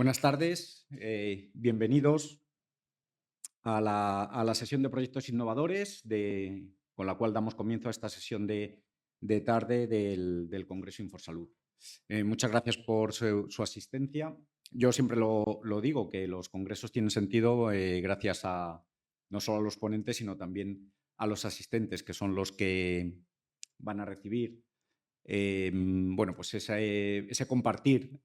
Buenas tardes, bienvenidos a la sesión de proyectos innovadores con la cual damos comienzo a esta sesión de tarde del Congreso Inforsalud. Muchas gracias por su asistencia. Yo siempre lo digo, que los congresos tienen sentido gracias a no solo a los ponentes, sino también a los asistentes, que son los que van a recibir bueno, pues ese compartir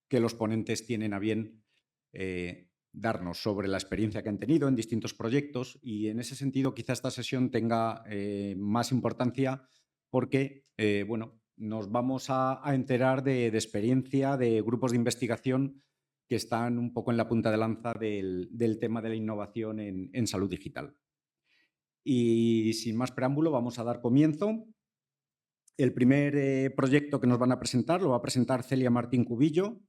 que los ponentes tienen a bien darnos sobre la experiencia que han tenido en distintos proyectos, y en ese sentido quizá esta sesión tenga más importancia porque bueno, nos vamos a enterar de experiencia de grupos de investigación que están un poco en la punta de lanza del tema de la innovación en salud digital. Y sin más preámbulo, vamos a dar comienzo. El primer proyecto que nos van a presentar lo va a presentar Celia Martín Cubillo,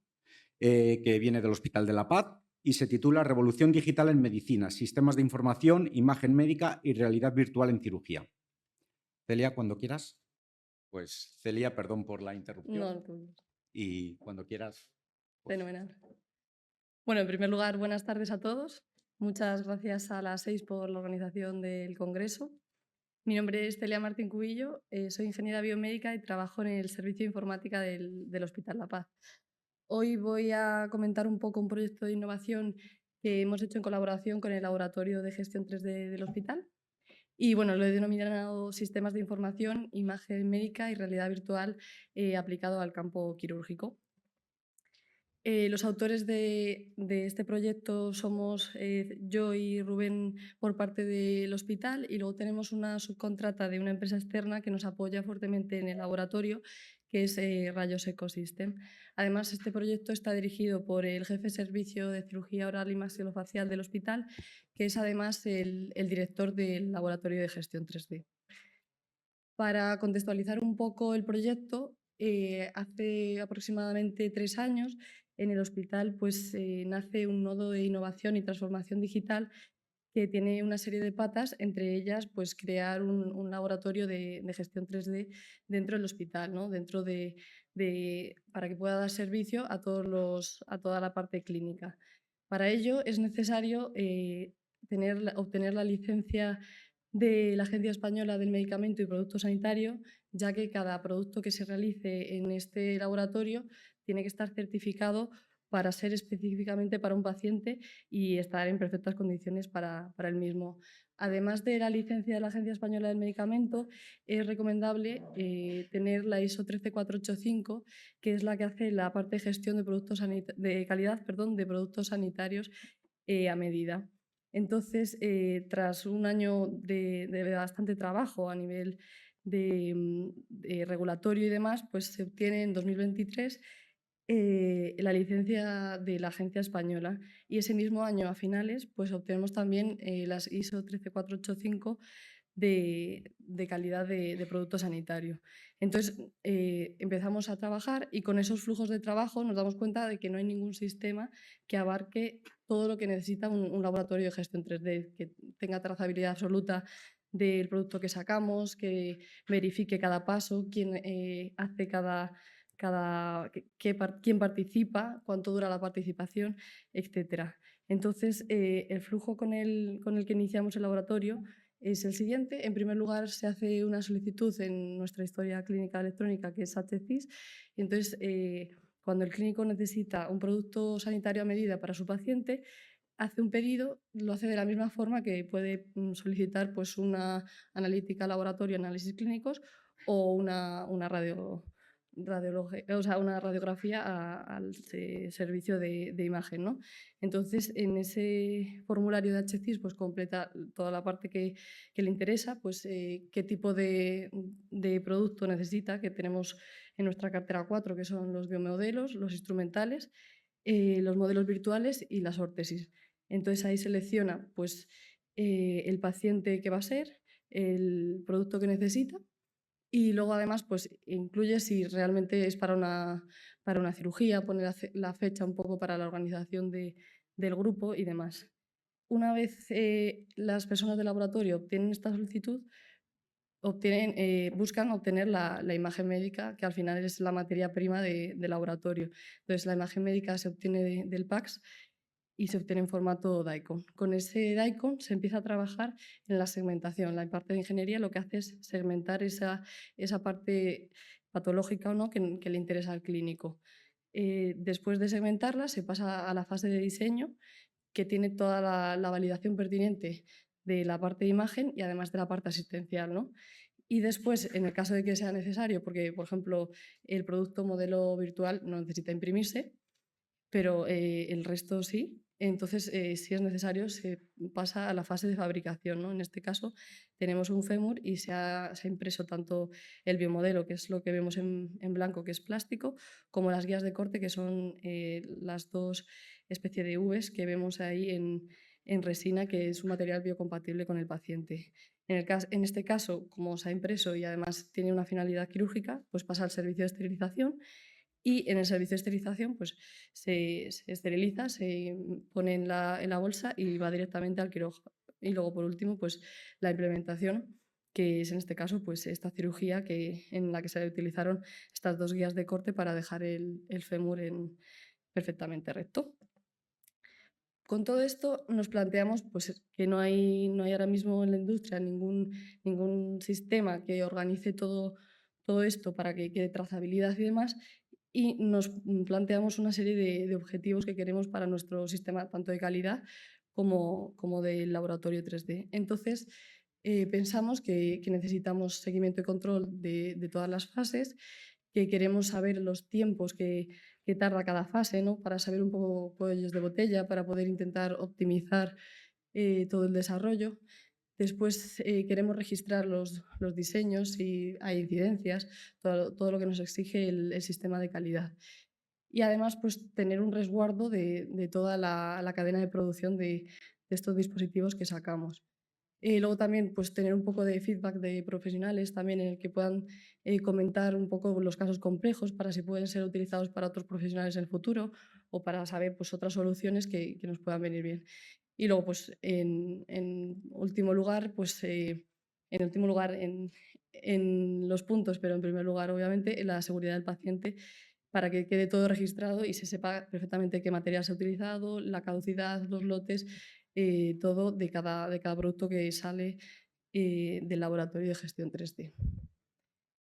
que viene del Hospital de la Paz, y se titula Revolución digital en medicina, sistemas de información, imagen médica y realidad virtual en cirugía. Celia, cuando quieras. Pues Celia, perdón por la interrupción. No, tú. Y cuando quieras. Fenomenal. Bueno, en primer lugar, buenas tardes a todos. Muchas gracias a las 6 por la organización del Congreso. Mi nombre es Celia Martín Cubillo, soy ingeniera biomédica y trabajo en el servicio de informática del Hospital La Paz. Hoy voy a comentar un poco un proyecto de innovación que hemos hecho en colaboración con el Laboratorio de Gestión 3D del hospital. Y bueno, lo he denominado Sistemas de Información, Imagen Médica y Realidad Virtual aplicado al campo quirúrgico. Los autores de este proyecto somos yo y Rubén por parte del hospital, y luego tenemos una subcontrata de una empresa externa que nos apoya fuertemente en el laboratorio, que es Rayos Ecosystem. Además, este proyecto está dirigido por el jefe de servicio de cirugía oral y maxilofacial del hospital, que es además el director del laboratorio de gestión 3D. Para contextualizar un poco el proyecto, hace aproximadamente 3 años en el hospital pues, nace un nodo de innovación y transformación digital que tiene una serie de patas, entre ellas pues, crear un laboratorio de gestión 3D dentro del hospital, ¿no? Para que pueda dar servicio a toda la parte clínica. Para ello es necesario obtener la licencia de la Agencia Española del Medicamento y Producto Sanitario, ya que cada producto que se realice en este laboratorio tiene que estar certificado para ser específicamente para un paciente y estar en perfectas condiciones para el mismo. Además de la licencia de la Agencia Española del Medicamento, es recomendable tener la ISO 13485, que es la que hace la parte de gestión de productos de calidad, de productos sanitarios a medida. Entonces, tras un año de bastante trabajo a nivel de regulatorio y demás, pues se obtiene en 2023 la licencia de la Agencia Española, y ese mismo año, a finales, pues obtenemos también las ISO 13485 de calidad de producto sanitario. Entonces, empezamos a trabajar, y con esos flujos de trabajo nos damos cuenta de que no hay ningún sistema que abarque todo lo que necesita un laboratorio de gestión 3D, que tenga trazabilidad absoluta del producto que sacamos, que verifique cada paso, quién hace quién participa, cuánto dura la participación, etc. Entonces, el flujo con el que iniciamos el laboratorio es el siguiente. En primer lugar, se hace una solicitud en nuestra historia clínica electrónica, que es HCIS, y entonces cuando el clínico necesita un producto sanitario a medida para su paciente, hace un pedido, lo hace de la misma forma que puede solicitar pues, una analítica laboratorio, análisis clínicos, o una radiografía al servicio de imagen, ¿no? Entonces, en ese formulario de HCIS pues, completa toda la parte que le interesa, pues qué tipo de producto necesita, que tenemos en nuestra cartera 4, que son los biomodelos, los instrumentales, los modelos virtuales y las órtesis. Entonces ahí selecciona pues, el paciente que va a ser, el producto que necesita, y luego además pues, incluye si realmente es para una cirugía, pone la fecha un poco para la organización del grupo y demás. Una vez las personas del laboratorio obtienen esta solicitud, buscan obtener la imagen médica, que al final es la materia prima de laboratorio. Entonces, la imagen médica se obtiene del PACS y se obtiene en formato DICOM. Con ese DICOM se empieza a trabajar en la segmentación. La parte de ingeniería lo que hace es segmentar esa parte patológica o no que le interesa al clínico. Después de segmentarla se pasa a la fase de diseño, que tiene toda la validación pertinente de la parte de imagen y además de la parte asistencial, ¿no? Y después, en el caso de que sea necesario, porque, por ejemplo, el producto modelo virtual no necesita imprimirse, pero el resto sí. Entonces, si es necesario, se pasa a la fase de fabricación, ¿no? En este caso, tenemos un fémur y se ha impreso tanto el biomodelo, que es lo que vemos en blanco, que es plástico, como las guías de corte, que son las dos especies de Vs que vemos ahí en resina, que es un material biocompatible con el paciente. En este caso, como se ha impreso y además tiene una finalidad quirúrgica, pues pasa al servicio de esterilización y en el servicio de esterilización pues se esteriliza, se pone en la bolsa y va directamente al quirófano. Y luego, por último, pues la implementación, que es en este caso pues esta cirugía en la que se utilizaron estas dos guías de corte para dejar el fémur perfectamente recto. Con todo esto nos planteamos pues, que no hay ahora mismo en la industria ningún sistema que organice todo esto para que quede trazabilidad y demás, y nos planteamos una serie de objetivos que queremos para nuestro sistema, tanto de calidad como del laboratorio 3D. Entonces, pensamos que necesitamos seguimiento y control de todas las fases, que queremos saber los tiempos que tarda cada fase, ¿no? Para saber un poco cuellos de botella, para poder intentar optimizar todo el desarrollo. Después queremos registrar los diseños, si hay incidencias, todo lo que nos exige el sistema de calidad. Y además, pues tener un resguardo de toda la cadena de producción de estos dispositivos que sacamos. Luego también pues, tener un poco de feedback de profesionales también en el que puedan comentar un poco los casos complejos para si pueden ser utilizados para otros profesionales en el futuro o para saber pues, otras soluciones que nos puedan venir bien. Y luego, pues, en último lugar, pues, en los puntos, pero en primer lugar, obviamente, en la seguridad del paciente para que quede todo registrado y se sepa perfectamente qué material se ha utilizado, la caducidad, los lotes, todo de cada producto que sale del laboratorio de gestión 3D.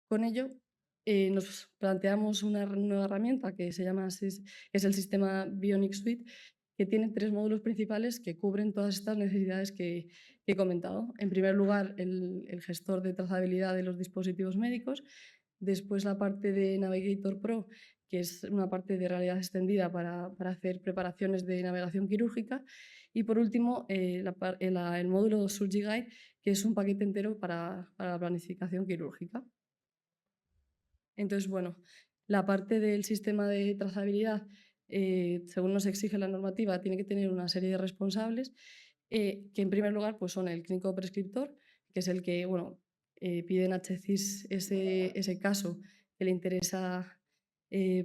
Con ello, nos planteamos una nueva herramienta que se llama es el sistema Bionic Suite, que tiene 3 módulos principales que cubren todas estas necesidades que he comentado. En primer lugar, el gestor de trazabilidad de los dispositivos médicos, después la parte de Navigator Pro, que es una parte de realidad extendida para hacer preparaciones de navegación quirúrgica, y por último, el módulo Surgery Guide, que es un paquete entero para la planificación quirúrgica. Entonces, bueno, la parte del sistema de trazabilidad, según nos exige la normativa, tiene que tener una serie de responsables, que en primer lugar pues son el clínico prescriptor, que es el que pide en HCIS ese caso que le interesa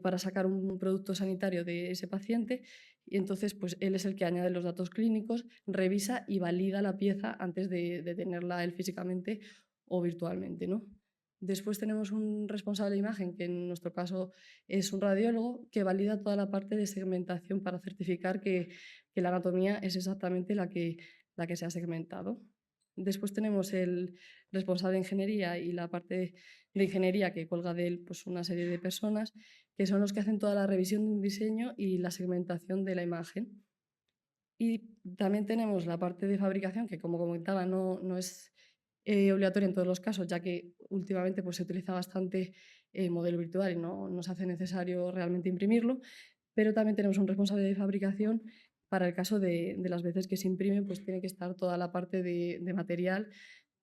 para sacar un producto sanitario de ese paciente, y entonces pues él es el que añade los datos clínicos, revisa y valida la pieza antes de tenerla él físicamente o virtualmente, ¿no? Después tenemos un responsable de imagen, que en nuestro caso es un radiólogo, que valida toda la parte de segmentación para certificar que la anatomía es exactamente la que se ha segmentado. Después tenemos el responsable de ingeniería y la parte de ingeniería que cuelga de él pues una serie de personas, que son los que hacen toda la revisión de un diseño y la segmentación de la imagen. Y también tenemos la parte de fabricación, que como comentaba no es obligatoria en todos los casos, ya que últimamente pues, se utiliza bastante modelo virtual y no se hace necesario realmente imprimirlo, pero también tenemos un responsable de fabricación para el caso de las veces que se imprime, pues tiene que estar toda la parte de material,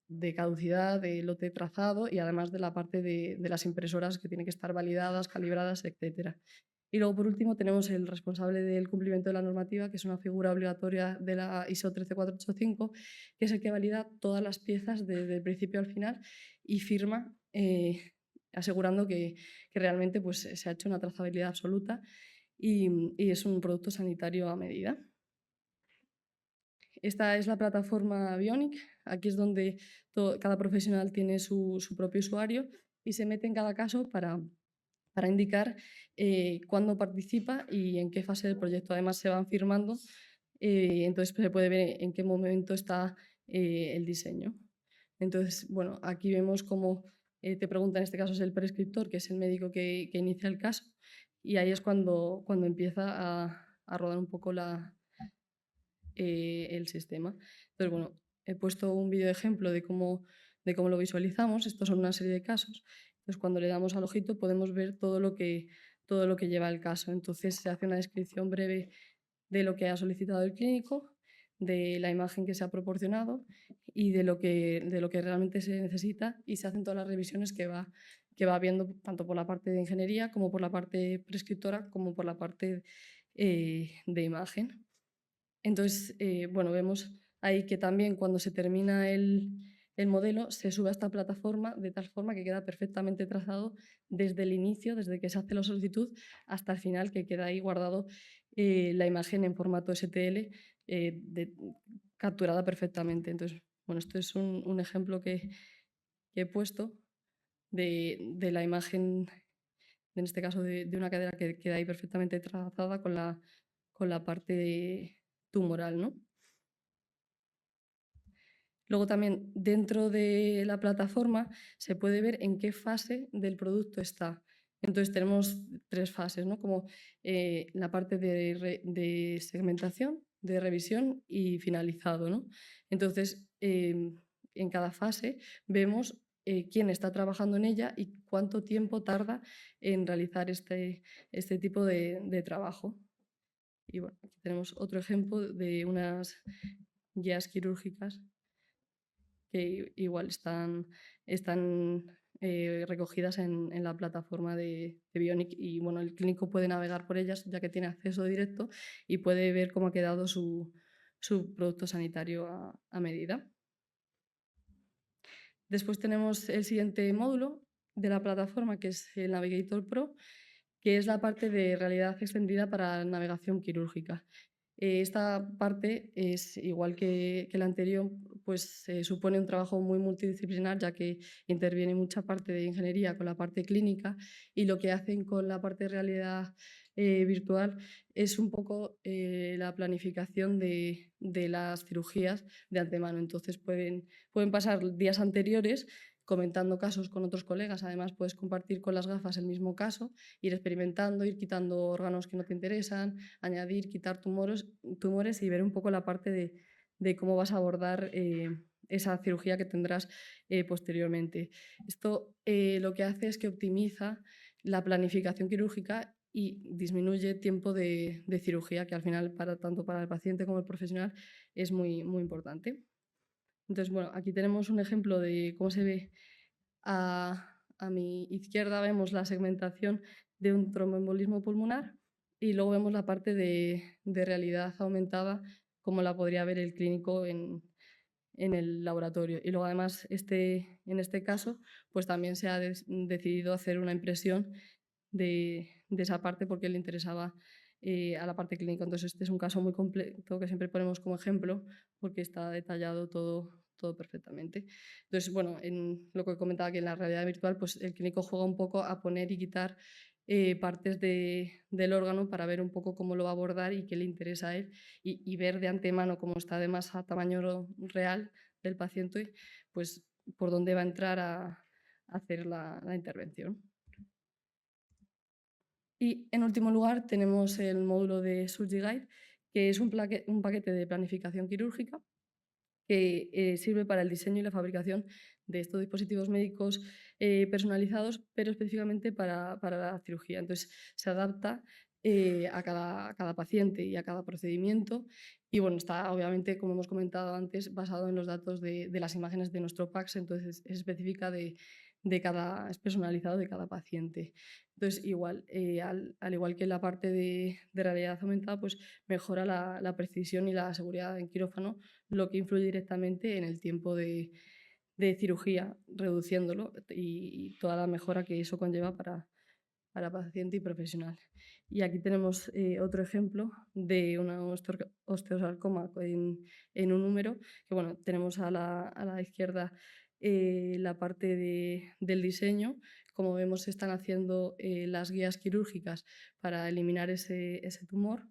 de caducidad, de lote trazado y además de la parte de las impresoras que tienen que estar validadas, calibradas, etcétera. Y luego, por último, tenemos el responsable del cumplimiento de la normativa, que es una figura obligatoria de la ISO 13485, que es el que valida todas las piezas desde el principio al final y firma asegurando que realmente pues, se ha hecho una trazabilidad absoluta y es un producto sanitario a medida. esta es la plataforma Bionic. Aquí es donde cada profesional tiene su propio usuario y se mete en cada caso para indicar cuándo participa y en qué fase del proyecto. Además, se van firmando, entonces se puede ver en qué momento está el diseño. Entonces, bueno, aquí vemos cómo te pregunta, en este caso es el prescriptor, que es el médico que inicia el caso, y ahí es cuando empieza a rodar un poco el sistema. Entonces, bueno, he puesto un vídeo de ejemplo de cómo lo visualizamos. Estos son una serie de casos. Entonces, cuando le damos al ojito podemos ver todo lo que lleva el caso. Entonces, se hace una descripción breve de lo que ha solicitado el clínico, de la imagen que se ha proporcionado y de lo que realmente se necesita, y se hacen todas las revisiones que va viendo tanto por la parte de ingeniería como por la parte prescriptora como por la parte de imagen. Entonces, bueno, vemos ahí que también cuando se termina el modelo se sube a esta plataforma de tal forma que queda perfectamente trazado desde el inicio, desde que se hace la solicitud hasta el final, que queda ahí guardado la imagen en formato STL capturada perfectamente. Entonces, bueno, esto es un ejemplo que he puesto de la imagen, en este caso de una cadera que queda ahí perfectamente trazada con la parte tumoral, ¿no? Luego también dentro de la plataforma se puede ver en qué fase del producto está. Entonces tenemos 3 fases, ¿no? Como la parte de segmentación, de revisión y finalizado, ¿no? Entonces, en cada fase vemos quién está trabajando en ella y cuánto tiempo tarda en realizar este tipo de trabajo. Y bueno, aquí tenemos otro ejemplo de unas guías quirúrgicas que igual están recogidas en la plataforma de Bionic, y bueno, el clínico puede navegar por ellas ya que tiene acceso directo y puede ver cómo ha quedado su producto sanitario a medida. Después tenemos el siguiente módulo de la plataforma, que es el Navigator Pro, que es la parte de realidad extendida para navegación quirúrgica. Esta parte es igual que la anterior, pues supone un trabajo muy multidisciplinar, ya que interviene mucha parte de ingeniería con la parte clínica, y lo que hacen con la parte de realidad virtual es un poco la planificación de las cirugías de antemano. Entonces pueden pasar días anteriores comentando casos con otros colegas. Además, puedes compartir con las gafas el mismo caso, ir experimentando, ir quitando órganos que no te interesan, añadir, quitar tumores y ver un poco la parte de cómo vas a abordar esa cirugía que tendrás posteriormente. Esto lo que hace es que optimiza la planificación quirúrgica y disminuye tiempo de cirugía, que al final tanto para el paciente como el profesional es muy, muy importante. Entonces, bueno, aquí tenemos un ejemplo de cómo se ve a mi izquierda. Vemos la segmentación de un tromboembolismo pulmonar y luego vemos la parte de realidad aumentada, como la podría ver el clínico en el laboratorio. Y luego además en este caso pues también se ha decidido hacer una impresión de esa parte porque le interesaba a la parte clínica. Entonces este es un caso muy completo que siempre ponemos como ejemplo porque está detallado todo perfectamente. Entonces, bueno, en lo que comentaba, que en la realidad virtual pues el clínico juega un poco a poner y quitar partes del órgano para ver un poco cómo lo va a abordar y qué le interesa a él, y ver de antemano, cómo está además a tamaño real del paciente, pues por dónde va a entrar a hacer la intervención. Y en último lugar tenemos el módulo de SurgiGuide, que es un paquete de planificación quirúrgica que sirve para el diseño y la fabricación de estos dispositivos médicos personalizados, pero específicamente para la cirugía. Entonces, se adapta a cada paciente y a cada procedimiento. Y bueno, está obviamente, como hemos comentado antes, basado en los datos de las imágenes de nuestro PACS, entonces es específica es personalizado de cada paciente. Entonces, igual, al igual que la parte de realidad aumentada, pues mejora la precisión y la seguridad en quirófano, lo que influye directamente en el tiempo de cirugía, reduciéndolo y toda la mejora que eso conlleva para paciente y profesional. Y aquí tenemos otro ejemplo de una osteosarcoma en un número, que bueno, tenemos a la izquierda la parte del diseño. Como vemos, se están haciendo las guías quirúrgicas para eliminar ese tumor.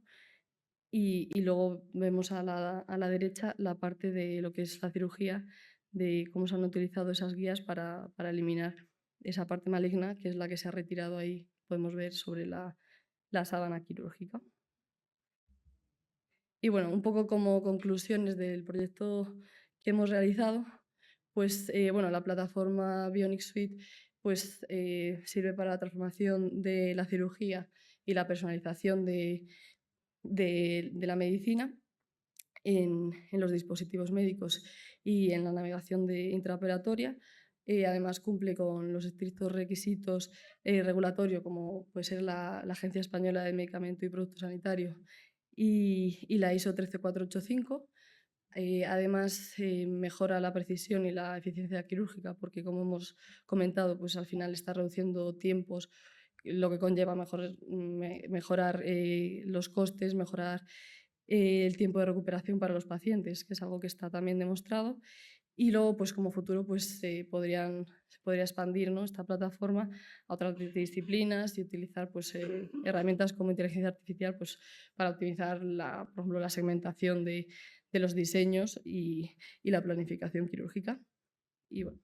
Y luego vemos a la derecha la parte de lo que es la cirugía, de cómo se han utilizado esas guías para eliminar esa parte maligna, que es la que se ha retirado ahí, podemos ver sobre la sábana quirúrgica. Y bueno, un poco como conclusiones del proyecto que hemos realizado, pues bueno, la plataforma Bionic Suite pues, sirve para la transformación de la cirugía y la personalización de la medicina en los dispositivos médicos y en la navegación intraoperatoria. Además, cumple con los estrictos requisitos regulatorios, como puede ser la Agencia Española de Medicamento y Productos Sanitarios y la ISO 13485. Además, mejora la precisión y la eficiencia quirúrgica, porque como hemos comentado, pues al final está reduciendo tiempos, lo que conlleva mejorar los costes, mejorar el tiempo de recuperación para los pacientes, que es algo que está también demostrado. Y luego, pues como futuro, pues se podría expandir, ¿no?, esta plataforma a otras disciplinas y utilizar pues, herramientas como inteligencia artificial pues, para optimizar, por ejemplo, la segmentación de los diseños y la planificación quirúrgica. Y bueno,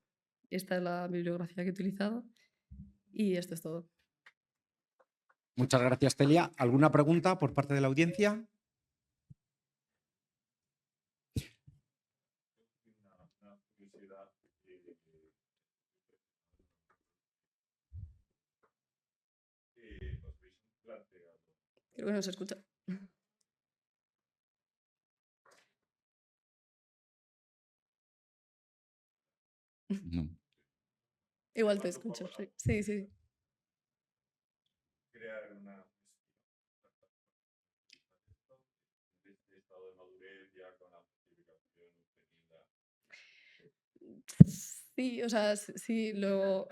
esta es la bibliografía que he utilizado y esto es todo. Muchas gracias, Celia. ¿Alguna pregunta por parte de la audiencia? Creo que no se escucha. No. Igual te escucho, sí. Sí, sí. Crear una estado de madurez ya con la certificación obtenida. Sí, o sea, sí, lo...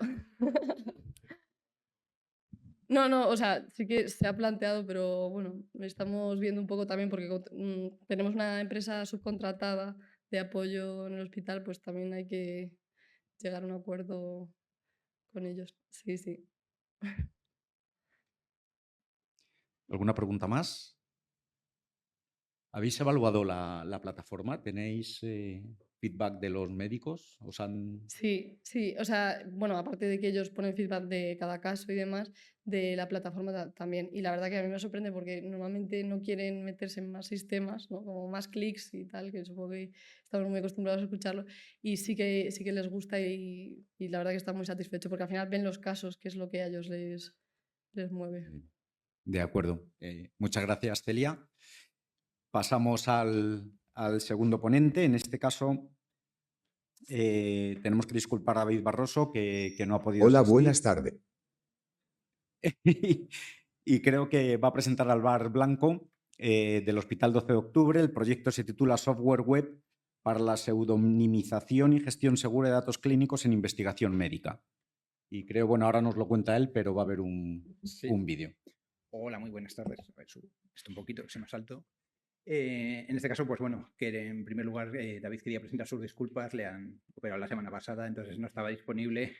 No, o sea, sí que se ha planteado, pero bueno, estamos viendo un poco también porque tenemos una empresa subcontratada de apoyo en el hospital, pues también hay que llegar a un acuerdo con ellos. Sí, sí. ¿Alguna pregunta más? ¿Habéis evaluado la plataforma? ¿Tenéis feedback de los médicos? ¿Os han... Sí, sí, o sea, bueno, aparte de que ellos ponen feedback de cada caso y demás, de la plataforma también. Y la verdad que a mí me sorprende porque normalmente no quieren meterse en más sistemas, ¿no?, como más clics y tal, que supongo que estamos muy acostumbrados a escucharlo. Y sí que les gusta y la verdad que están muy satisfechos porque al final ven los casos, que es lo que a ellos les mueve. De acuerdo. Muchas gracias, Celia. Pasamos al segundo ponente. En este caso, tenemos que disculpar a David Barroso, que no ha podido Hola, asistir. buenas tardes. Y creo que va a presentar al Bar Blanco del Hospital 12 de Octubre. El proyecto se titula Software Web para la pseudonimización y gestión segura de datos clínicos en investigación médica. Y creo, bueno, ahora nos lo cuenta él, pero va a haber un vídeo. Hola, muy buenas tardes. A ver, esto un poquito, que se me salto. En este caso, pues bueno, que en primer lugar David quería presentar sus disculpas, le han operado la semana pasada, entonces no estaba disponible.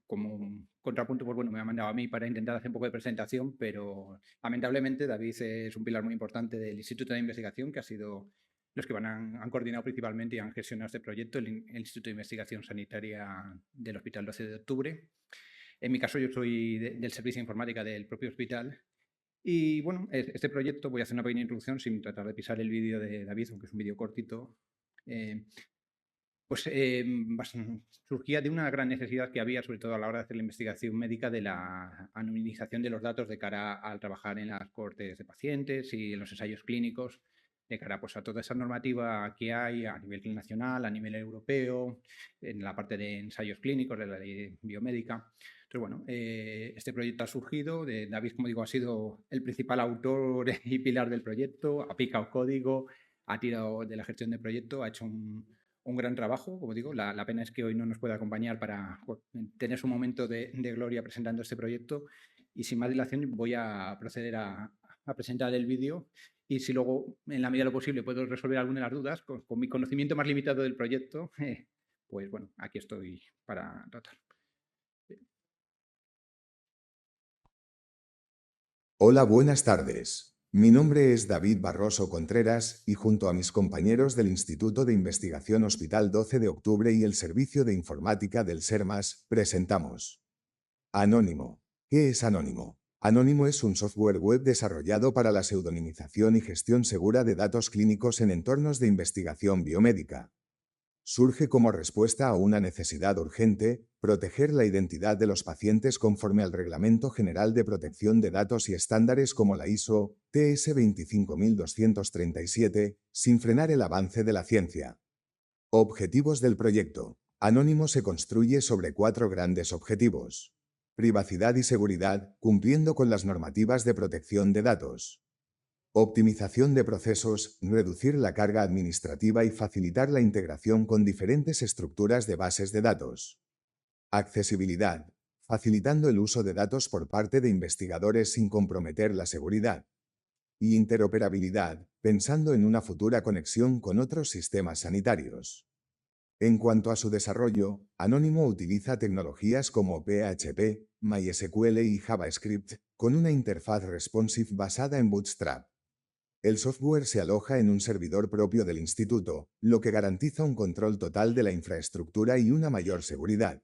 Como un contrapunto, pues bueno, me ha mandado a mí para intentar hacer un poco de presentación, pero lamentablemente David es un pilar muy importante del Instituto de Investigación, que ha sido los que han coordinado principalmente y han gestionado este proyecto, el Instituto de Investigación Sanitaria del Hospital 12 de Octubre. En mi caso, yo soy del servicio de informática del propio hospital. Y bueno, este proyecto, voy a hacer una pequeña introducción sin tratar de pisar el vídeo de David, aunque es un vídeo cortito. Surgía de una gran necesidad que había, sobre todo a la hora de hacer la investigación médica, de la anonimización de los datos de cara al trabajar en las cohortes de pacientes y en los ensayos clínicos, de cara pues, a toda esa normativa que hay a nivel nacional, a nivel europeo, en la parte de ensayos clínicos, de la ley biomédica. Entonces, bueno, este proyecto ha surgido. David, como digo, ha sido el principal autor y pilar del proyecto, ha picado código, ha tirado de la gestión del proyecto, ha hecho un un gran trabajo, como digo. La pena es que hoy no nos pueda acompañar para tener su momento de gloria presentando este proyecto. Y sin más dilación voy a proceder a presentar el vídeo. Y si luego, en la medida de lo posible, puedo resolver alguna de las dudas, con mi conocimiento más limitado del proyecto, pues bueno, aquí estoy para tratar. Hola, buenas tardes. Mi nombre es David Barroso Contreras y junto a mis compañeros del Instituto de Investigación Hospital 12 de Octubre y el Servicio de Informática del SERMAS, presentamos Anónimo. ¿Qué es Anónimo? Anónimo es un software web desarrollado para la pseudonimización y gestión segura de datos clínicos en entornos de investigación biomédica. Surge como respuesta a una necesidad urgente, proteger la identidad de los pacientes conforme al Reglamento General de Protección de Datos y estándares como la ISO TS 25237, sin frenar el avance de la ciencia. Objetivos del proyecto. Anónimo se construye sobre 4 grandes objetivos. Privacidad y seguridad, cumpliendo con las normativas de protección de datos. Optimización de procesos, reducir la carga administrativa y facilitar la integración con diferentes estructuras de bases de datos. Accesibilidad, facilitando el uso de datos por parte de investigadores sin comprometer la seguridad. Y interoperabilidad, pensando en una futura conexión con otros sistemas sanitarios. En cuanto a su desarrollo, Anónimo utiliza tecnologías como PHP, MySQL y JavaScript, con una interfaz responsive basada en Bootstrap. El software se aloja en un servidor propio del instituto, lo que garantiza un control total de la infraestructura y una mayor seguridad.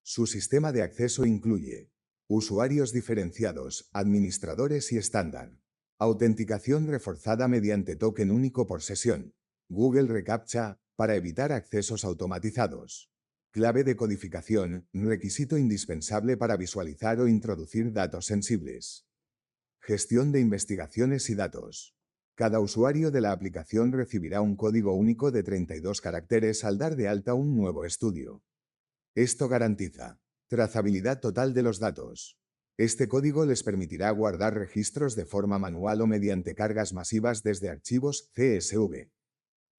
Su sistema de acceso incluye usuarios diferenciados, administradores y estándar. Autenticación reforzada mediante token único por sesión. Google Recaptcha, para evitar accesos automatizados. Clave de codificación, requisito indispensable para visualizar o introducir datos sensibles. Gestión de investigaciones y datos. Cada usuario de la aplicación recibirá un código único de 32 caracteres al dar de alta un nuevo estudio. Esto garantiza trazabilidad total de los datos. Este código les permitirá guardar registros de forma manual o mediante cargas masivas desde archivos CSV.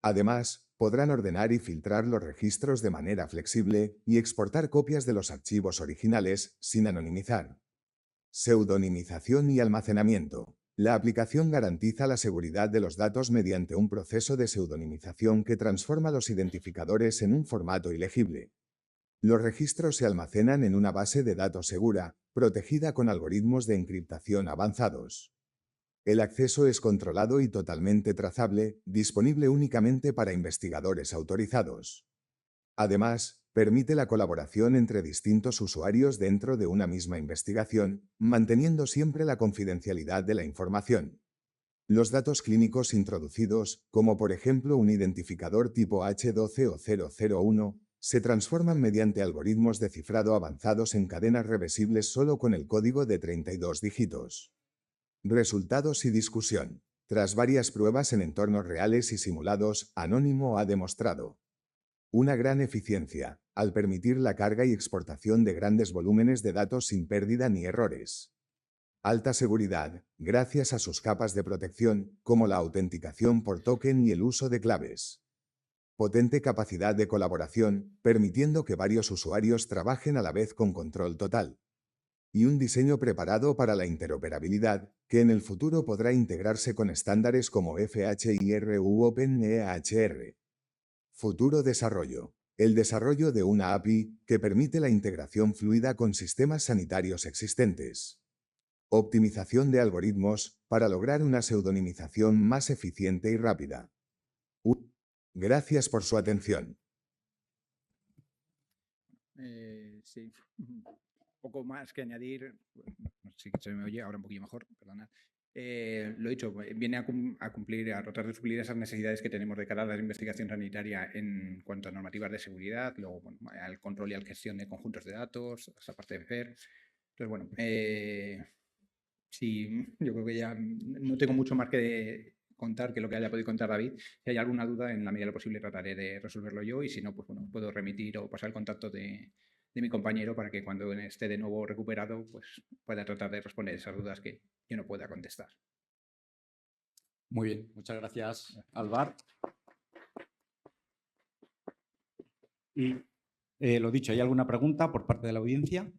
Además, podrán ordenar y filtrar los registros de manera flexible y exportar copias de los archivos originales sin anonimizar. Pseudonimización y almacenamiento. La aplicación garantiza la seguridad de los datos mediante un proceso de pseudonimización que transforma los identificadores en un formato ilegible. Los registros se almacenan en una base de datos segura, protegida con algoritmos de encriptación avanzados. El acceso es controlado y totalmente trazable, disponible únicamente para investigadores autorizados. Además, permite la colaboración entre distintos usuarios dentro de una misma investigación, manteniendo siempre la confidencialidad de la información. Los datos clínicos introducidos, como por ejemplo un identificador tipo H12 o 001, se transforman mediante algoritmos de cifrado avanzados en cadenas reversibles solo con el código de 32 dígitos. Resultados y discusión. Tras varias pruebas en entornos reales y simulados, Anónimo ha demostrado una gran eficiencia, al permitir la carga y exportación de grandes volúmenes de datos sin pérdida ni errores. Alta seguridad, gracias a sus capas de protección, como la autenticación por token y el uso de claves. Potente capacidad de colaboración, permitiendo que varios usuarios trabajen a la vez con control total. Y un diseño preparado para la interoperabilidad, que en el futuro podrá integrarse con estándares como FHIR u OpenEHR. Futuro desarrollo. El desarrollo de una API que permite la integración fluida con sistemas sanitarios existentes. Optimización de algoritmos para lograr una pseudonimización más eficiente y rápida. Gracias por su atención. Sí, un poco más que añadir. No sé si se me oye ahora un poquillo mejor, perdonad. Lo dicho, viene a cumplir, a tratar de suplir esas necesidades que tenemos de cara a la investigación sanitaria en cuanto a normativas de seguridad, luego bueno, al control y a la gestión de conjuntos de datos, esa parte de FAIR. Entonces, bueno, sí, yo creo que ya no tengo mucho más que contar que lo que haya podido contar David. Si hay alguna duda, en la medida de lo posible trataré de resolverlo yo y si no, pues bueno, puedo remitir o pasar el contacto de mi compañero para que cuando esté de nuevo recuperado, pues pueda tratar de responder esas dudas que yo no pueda contestar. Muy bien, muchas gracias, Alvar. Y lo dicho, ¿hay alguna pregunta por parte de la audiencia?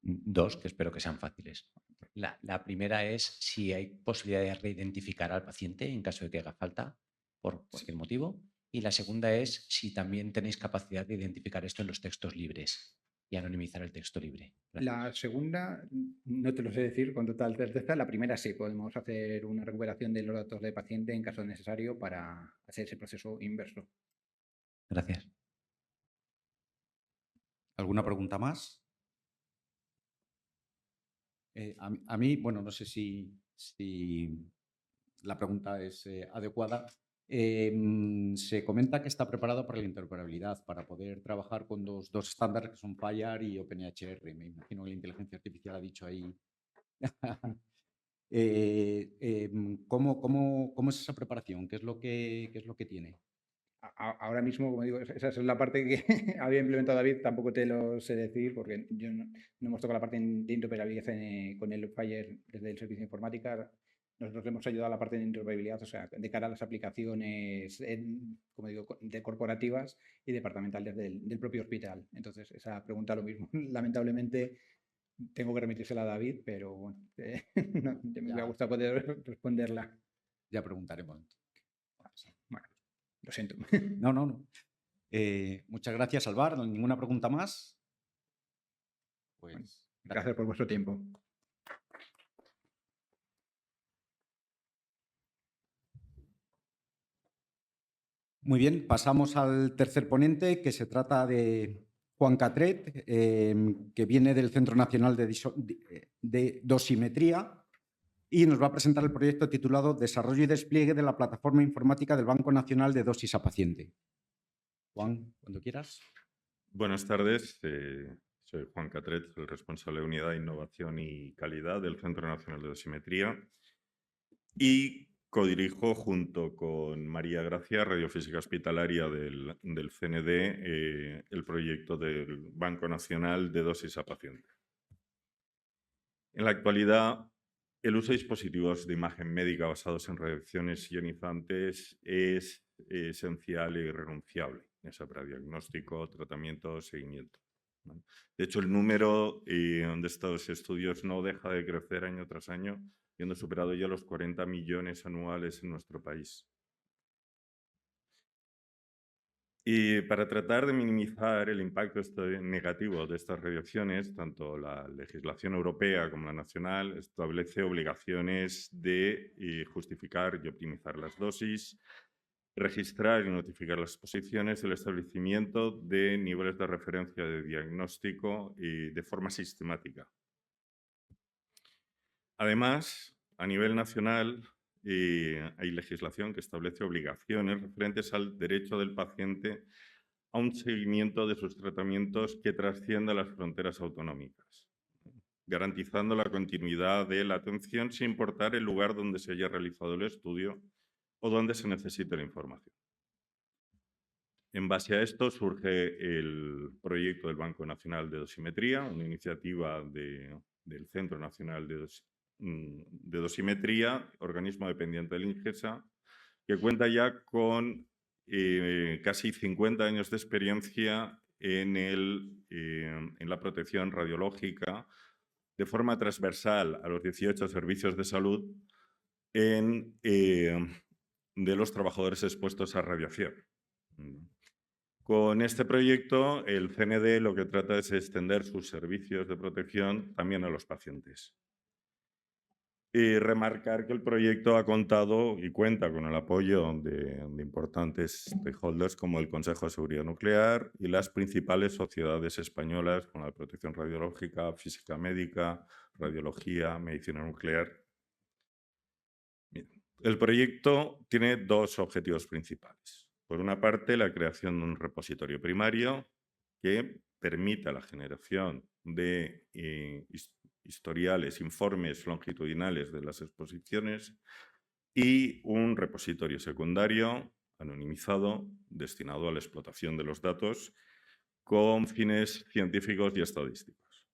Dos, que espero que sean fáciles. La primera es si hay posibilidad de reidentificar al paciente en caso de que haga falta por cualquier motivo. Y la segunda es si también tenéis capacidad de identificar esto en los textos libres y anonimizar el texto libre. Gracias. La segunda no te lo sé decir con total certeza. La primera sí, podemos hacer una recuperación de los datos del paciente en caso necesario para hacer ese proceso inverso. Gracias. ¿Alguna pregunta más? A mí, bueno, no sé si la pregunta es adecuada. Se comenta que está preparado para la interoperabilidad, para poder trabajar con dos estándares que son FHIR y OpenEHR. Me imagino que la inteligencia artificial ha dicho ahí. ¿Cómo es esa preparación? ¿Qué es lo que tiene? Ahora mismo, como digo, esa es la parte que había implementado David, tampoco te lo sé decir porque yo no hemos tocado la parte de interoperabilidad con el FHIR desde el servicio de informática. Nosotros hemos ayudado a la parte de interoperabilidad, o sea, de cara a las aplicaciones, como digo, de corporativas y departamentales del propio hospital. Entonces, esa pregunta lo mismo. Lamentablemente, tengo que remitírsela a David, pero bueno, no, me hubiera gustado poder responderla. Ya preguntaremos. Bueno, lo siento. No. Muchas gracias, Alvar. ¿Ninguna pregunta más? Pues Bueno, gracias por vuestro tiempo. Muy bien, pasamos al tercer ponente, que se trata de Juan Catret, que viene del Centro Nacional de Dosimetría y nos va a presentar el proyecto titulado Desarrollo y despliegue de la plataforma informática del Banco Nacional de Dosis a Paciente. Juan, cuando quieras. Buenas tardes. Soy Juan Catret, el responsable de Unidad de Innovación y Calidad del Centro Nacional de Dosimetría y codirijo junto con María Gracia, Radiofísica Hospitalaria del CND, el proyecto del Banco Nacional de Dosis a Paciente. En la actualidad, el uso de dispositivos de imagen médica basados en radiaciones ionizantes es esencial e irrenunciable, ya sea para diagnóstico, tratamiento, seguimiento. De hecho, el número de estos estudios no deja de crecer año tras año, habiendo superado ya los 40 millones anuales en nuestro país. Y para tratar de minimizar el impacto negativo de estas radiaciones, tanto la legislación europea como la nacional establece obligaciones de justificar y optimizar las dosis, registrar y notificar las exposiciones, el establecimiento de niveles de referencia de diagnóstico y de forma sistemática. Además, a nivel nacional, hay legislación que establece obligaciones referentes al derecho del paciente a un seguimiento de sus tratamientos que trascienda las fronteras autonómicas, garantizando la continuidad de la atención sin importar el lugar donde se haya realizado el estudio o donde se necesite la información. En base a esto surge el proyecto del Banco Nacional de Dosimetría, una iniciativa del Centro Nacional de Dosimetría, organismo dependiente del INGESA, que cuenta ya con casi 50 años de experiencia en la protección radiológica de forma transversal a los 18 servicios de salud de los trabajadores expuestos a radiación. Con este proyecto, el CND lo que trata es extender sus servicios de protección también a los pacientes. Y remarcar que el proyecto ha contado y cuenta con el apoyo de importantes stakeholders como el Consejo de Seguridad Nuclear y las principales sociedades españolas con la protección radiológica, física médica, radiología, medicina nuclear. Bien. El proyecto tiene dos objetivos principales. Por una parte, la creación de un repositorio primario que permita la generación de historiales, informes longitudinales de las exposiciones y un repositorio secundario anonimizado destinado a la explotación de los datos con fines científicos y estadísticos.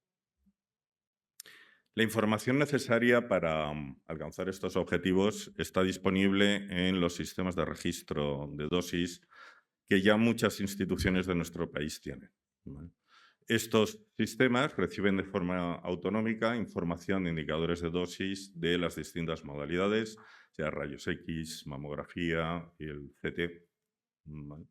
La información necesaria para alcanzar estos objetivos está disponible en los sistemas de registro de dosis que ya muchas instituciones de nuestro país tienen, ¿vale? Estos sistemas reciben de forma autonómica información de indicadores de dosis de las distintas modalidades, sea rayos X, mamografía y el CT, ¿vale?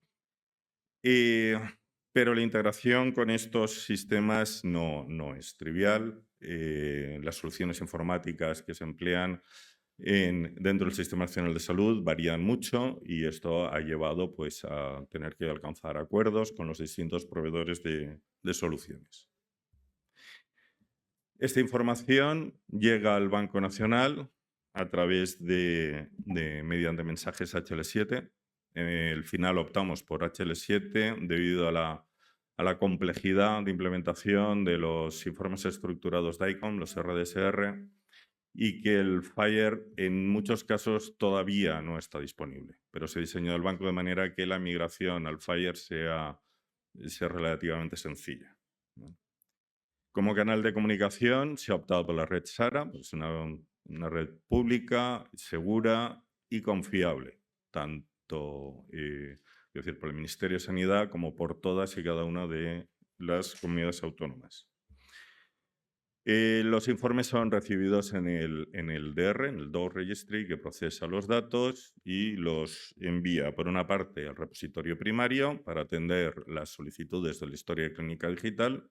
Pero la integración con estos sistemas no es trivial. Las soluciones informáticas que se emplean dentro del Sistema Nacional de Salud varían mucho y esto ha llevado pues, a tener que alcanzar acuerdos con los distintos proveedores de soluciones. Esta información llega al Banco Nacional a través mediante mensajes HL7. Al final optamos por HL7 debido a la complejidad de implementación de los informes estructurados DICOM, los RDSR, y que el FHIR en muchos casos todavía no está disponible, pero se diseñó el banco de manera que la migración al FHIR sea relativamente sencilla, ¿no? Como canal de comunicación se ha optado por la red SARA, pues una red pública, segura y confiable, tanto por el Ministerio de Sanidad como por todas y cada una de las comunidades autónomas. Los informes son recibidos en el DR, en el DOR Registry, que procesa los datos y los envía, por una parte, al repositorio primario para atender las solicitudes de la historia clínica digital,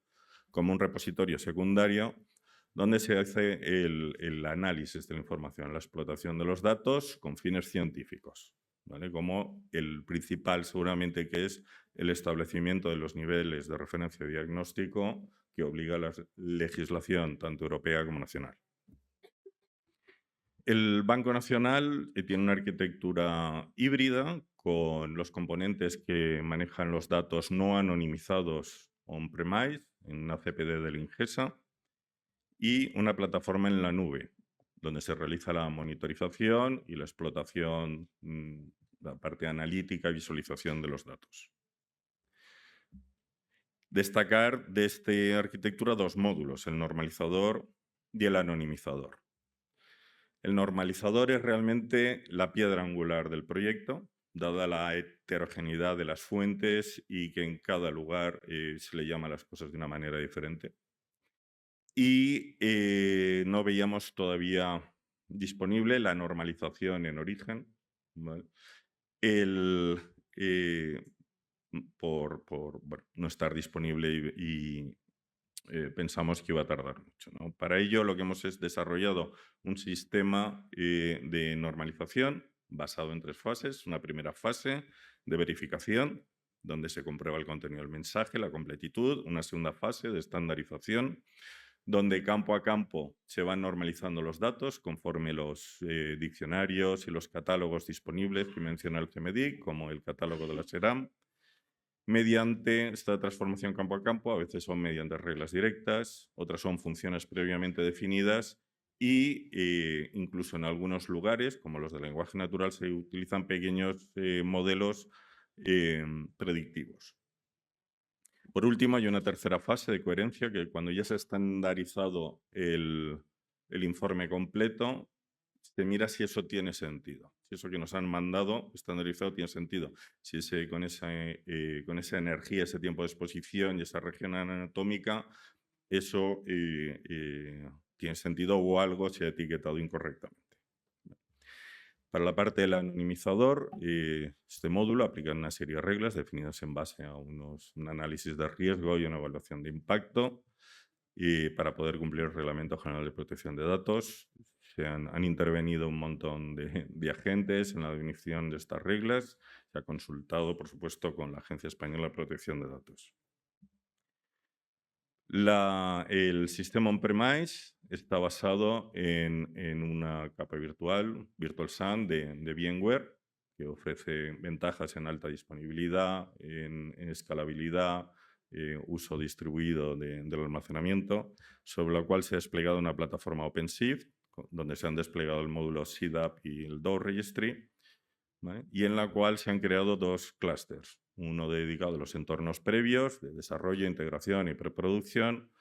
como un repositorio secundario, donde se hace el análisis de la información, la explotación de los datos con fines científicos, ¿vale? Como el principal, seguramente, que es el establecimiento de los niveles de referencia diagnóstico que obliga a la legislación tanto europea como nacional. El Banco Nacional tiene una arquitectura híbrida con los componentes que manejan los datos no anonimizados on-premise en una CPD del INGESA y una plataforma en la nube, donde se realiza la monitorización y la explotación, la parte analítica y visualización de los datos. Destacar de esta arquitectura dos módulos, el normalizador y el anonimizador. El normalizador es realmente la piedra angular del proyecto, dada la heterogeneidad de las fuentes y que en cada lugar se le llama a las cosas de una manera diferente. Y no veíamos todavía disponible la normalización en origen, ¿vale? Por no estar disponible y pensamos que iba a tardar mucho, ¿no? Para ello lo que hemos es desarrollado un sistema de normalización basado en 3 fases. Una primera fase de verificación, donde se comprueba el contenido del mensaje, la completitud. Una segunda fase de estandarización, donde campo a campo se van normalizando los datos conforme los diccionarios y los catálogos disponibles que menciona el CMDIC, como el catálogo de la SERAM. Mediante esta transformación campo a campo, a veces son mediante reglas directas, otras son funciones previamente definidas y incluso en algunos lugares, como los de lenguaje natural, se utilizan pequeños modelos predictivos. Por último, hay una tercera fase de coherencia, que cuando ya se ha estandarizado el informe completo, se mira si eso tiene sentido, si eso que nos han mandado estandarizado tiene sentido, si con esa energía, ese tiempo de exposición y esa región anatómica, eso tiene sentido o algo se ha etiquetado incorrectamente. Para la parte del anonimizador, este módulo aplica una serie de reglas definidas en base a un análisis de riesgo y una evaluación de impacto. Y para poder cumplir el Reglamento General de Protección de Datos, han intervenido un montón de agentes en la definición de estas reglas. Se ha consultado, por supuesto, con la Agencia Española de Protección de Datos. El sistema on-premise está basado en una capa virtual, VirtualSAN de VMware, que ofrece ventajas en alta disponibilidad, en escalabilidad, uso distribuido del almacenamiento, sobre la cual se ha desplegado una plataforma OpenShift, donde se han desplegado el módulo CDAP y el DOR Registry, ¿vale? Y en la cual se han creado 2 clústeres, uno dedicado a los entornos previos de desarrollo, integración y preproducción,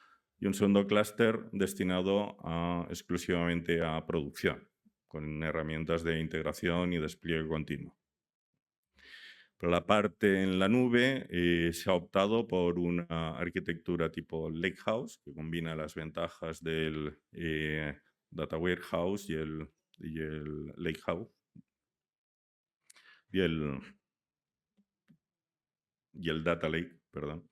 y un segundo clúster destinado exclusivamente a producción, con herramientas de integración y despliegue continuo. Por la parte en la nube se ha optado por una arquitectura tipo Lakehouse, que combina las ventajas del Data Warehouse y el Lakehouse y el Data Lake, perdón,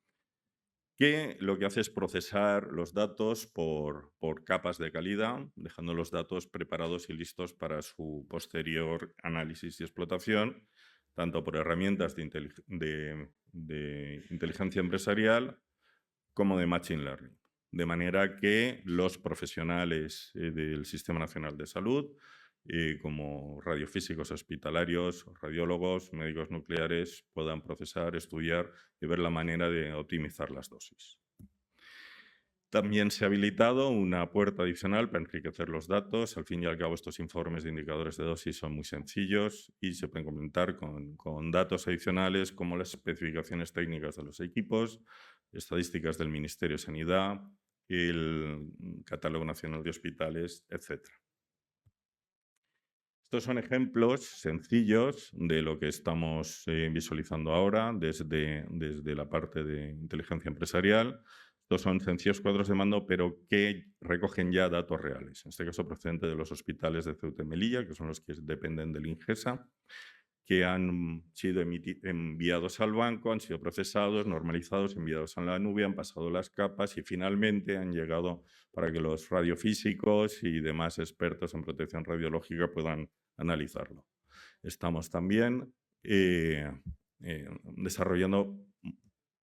que lo que hace es procesar los datos por capas de calidad, dejando los datos preparados y listos para su posterior análisis y explotación, tanto por herramientas de inteligencia empresarial como de Machine Learning. De manera que los profesionales del Sistema Nacional de Salud, como radiofísicos hospitalarios, radiólogos, médicos nucleares, puedan procesar, estudiar y ver la manera de optimizar las dosis. También se ha habilitado una puerta adicional para enriquecer los datos. Al fin y al cabo, estos informes de indicadores de dosis son muy sencillos y se pueden complementar con datos adicionales como las especificaciones técnicas de los equipos, estadísticas del Ministerio de Sanidad, el Catálogo Nacional de Hospitales, etc. Estos son ejemplos sencillos de lo que estamos visualizando ahora desde la parte de inteligencia empresarial. Estos son sencillos cuadros de mando, pero que recogen ya datos reales, en este caso procedente de los hospitales de Ceuta y Melilla, que son los que dependen del INGESA, que han sido enviados al banco, han sido procesados, normalizados, enviados a la nube, han pasado las capas y finalmente han llegado para que los radiofísicos y demás expertos en protección radiológica puedan analizarlo. Estamos también desarrollando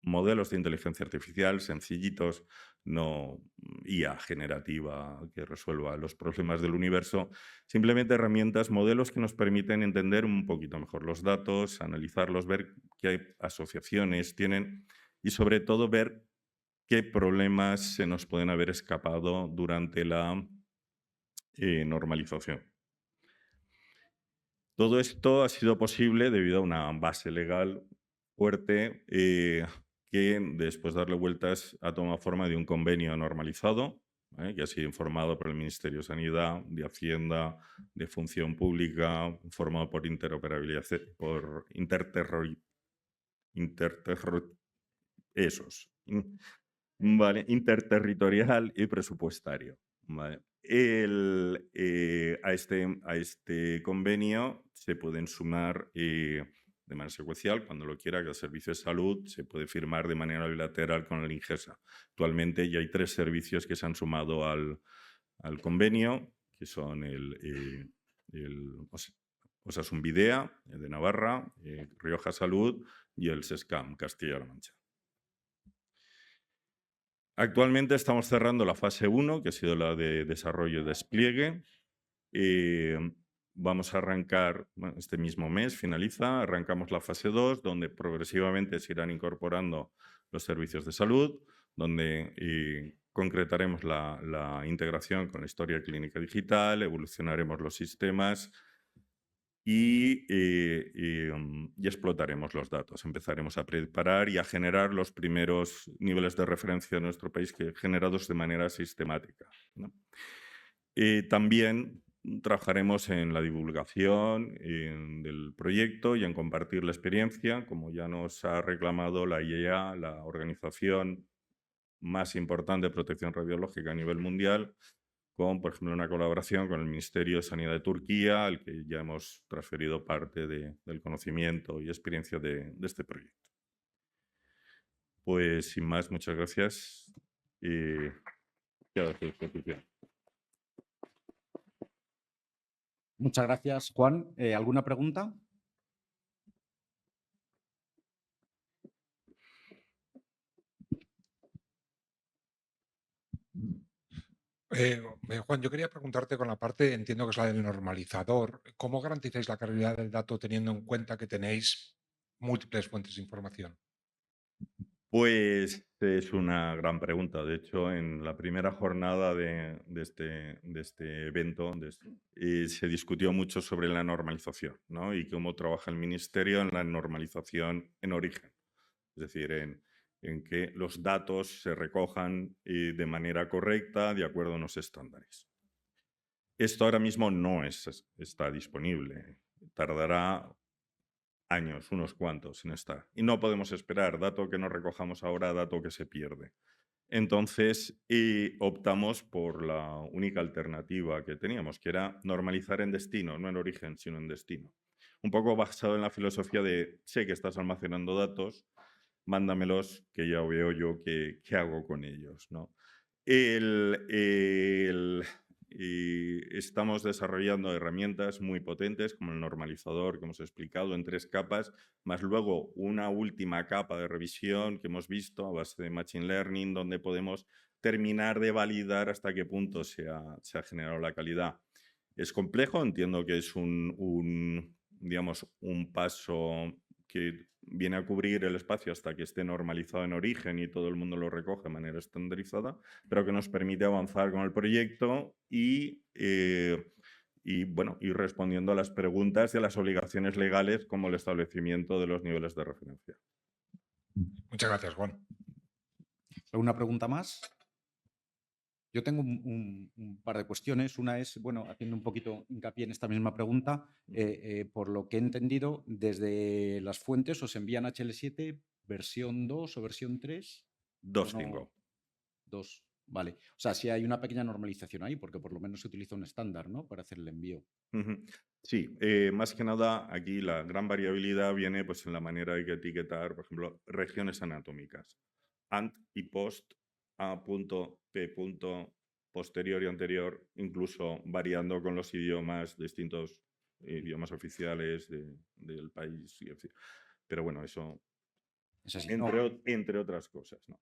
modelos de inteligencia artificial sencillitos, no IA generativa que resuelva los problemas del universo, simplemente herramientas, modelos que nos permiten entender un poquito mejor los datos, analizarlos, ver qué asociaciones tienen y sobre todo ver qué problemas se nos pueden haber escapado durante la normalización. Todo esto ha sido posible debido a una base legal fuerte que después de darle vueltas ha tomado forma de un convenio normalizado que ha sido informado por el Ministerio de Sanidad, de Hacienda, de Función Pública, formado por interoperabilidad, por interterritorial y presupuestario. ¿Vale? A este convenio se pueden sumar de manera secuencial, cuando lo quiera, cada servicio de salud se puede firmar de manera bilateral con el INGESA. Actualmente ya hay 3 servicios que se han sumado al convenio, que son el Osasun Bidea, de Navarra, Rioja Salud y el SESCAM, Castilla-La Mancha. Actualmente estamos cerrando la fase 1, que ha sido la de desarrollo y despliegue. Vamos a arrancar, bueno, este mismo mes finaliza, arrancamos la fase 2, donde progresivamente se irán incorporando los servicios de salud, donde concretaremos la integración con la historia clínica digital, evolucionaremos los sistemas y explotaremos los datos. Empezaremos a preparar y a generar los primeros niveles de referencia en nuestro país generados de manera sistemática, ¿no? También trabajaremos en la divulgación del proyecto y en compartir la experiencia, como ya nos ha reclamado la IEA, la organización más importante de protección radiológica a nivel mundial, con, por ejemplo, una colaboración con el Ministerio de Sanidad de Turquía, al que ya hemos transferido parte del conocimiento y experiencia de este proyecto. Pues, sin más, muchas gracias y quedo a su disposición. Muchas gracias, Juan. ¿Alguna pregunta? Juan, yo quería preguntarte con la parte, entiendo que es la del normalizador, ¿cómo garantizáis la calidad del dato teniendo en cuenta que tenéis múltiples fuentes de información? Pues es una gran pregunta. De hecho, en la primera jornada de este evento se discutió mucho sobre la normalización, ¿no? Y cómo trabaja el Ministerio en la normalización en origen. Es decir, en que los datos se recojan de manera correcta, de acuerdo a unos estándares. Esto ahora mismo no está disponible. Tardará años, unos cuantos, en estar. Y no podemos esperar dato que no recojamos ahora, dato que se pierde. Entonces, optamos por la única alternativa que teníamos, que era normalizar en destino, no en origen, sino en destino. Un poco basado en la filosofía de, sé que estás almacenando datos, mándamelos, que ya veo yo qué hago con ellos, ¿no? Estamos desarrollando herramientas muy potentes, como el normalizador, que hemos explicado, en 3 capas, más luego una última capa de revisión que hemos visto a base de Machine Learning, donde podemos terminar de validar hasta qué punto se ha generado la calidad. Es complejo, entiendo que es digamos, un paso que viene a cubrir el espacio hasta que esté normalizado en origen y todo el mundo lo recoge de manera estandarizada, pero que nos permite avanzar con el proyecto y bueno, ir respondiendo a las preguntas y a las obligaciones legales como el establecimiento de los niveles de referencia. Muchas gracias, Juan. ¿Alguna pregunta más? Yo tengo un par de cuestiones. Una es, bueno, haciendo un poquito hincapié en esta misma pregunta, por lo que he entendido, desde las fuentes os envían HL7 versión 2 o versión 3. 2.5. 2, vale. O sea, sí hay una pequeña normalización ahí, porque por lo menos se utiliza un estándar, ¿no?, para hacer el envío. Sí, más que nada aquí la gran variabilidad viene pues, en la manera de etiquetar, por ejemplo, regiones anatómicas. Ant y post, A punto, P punto, posterior y anterior, incluso variando con los idiomas, distintos idiomas oficiales del país. Pero bueno, eso Es así, ¿no? entre otras cosas, ¿no?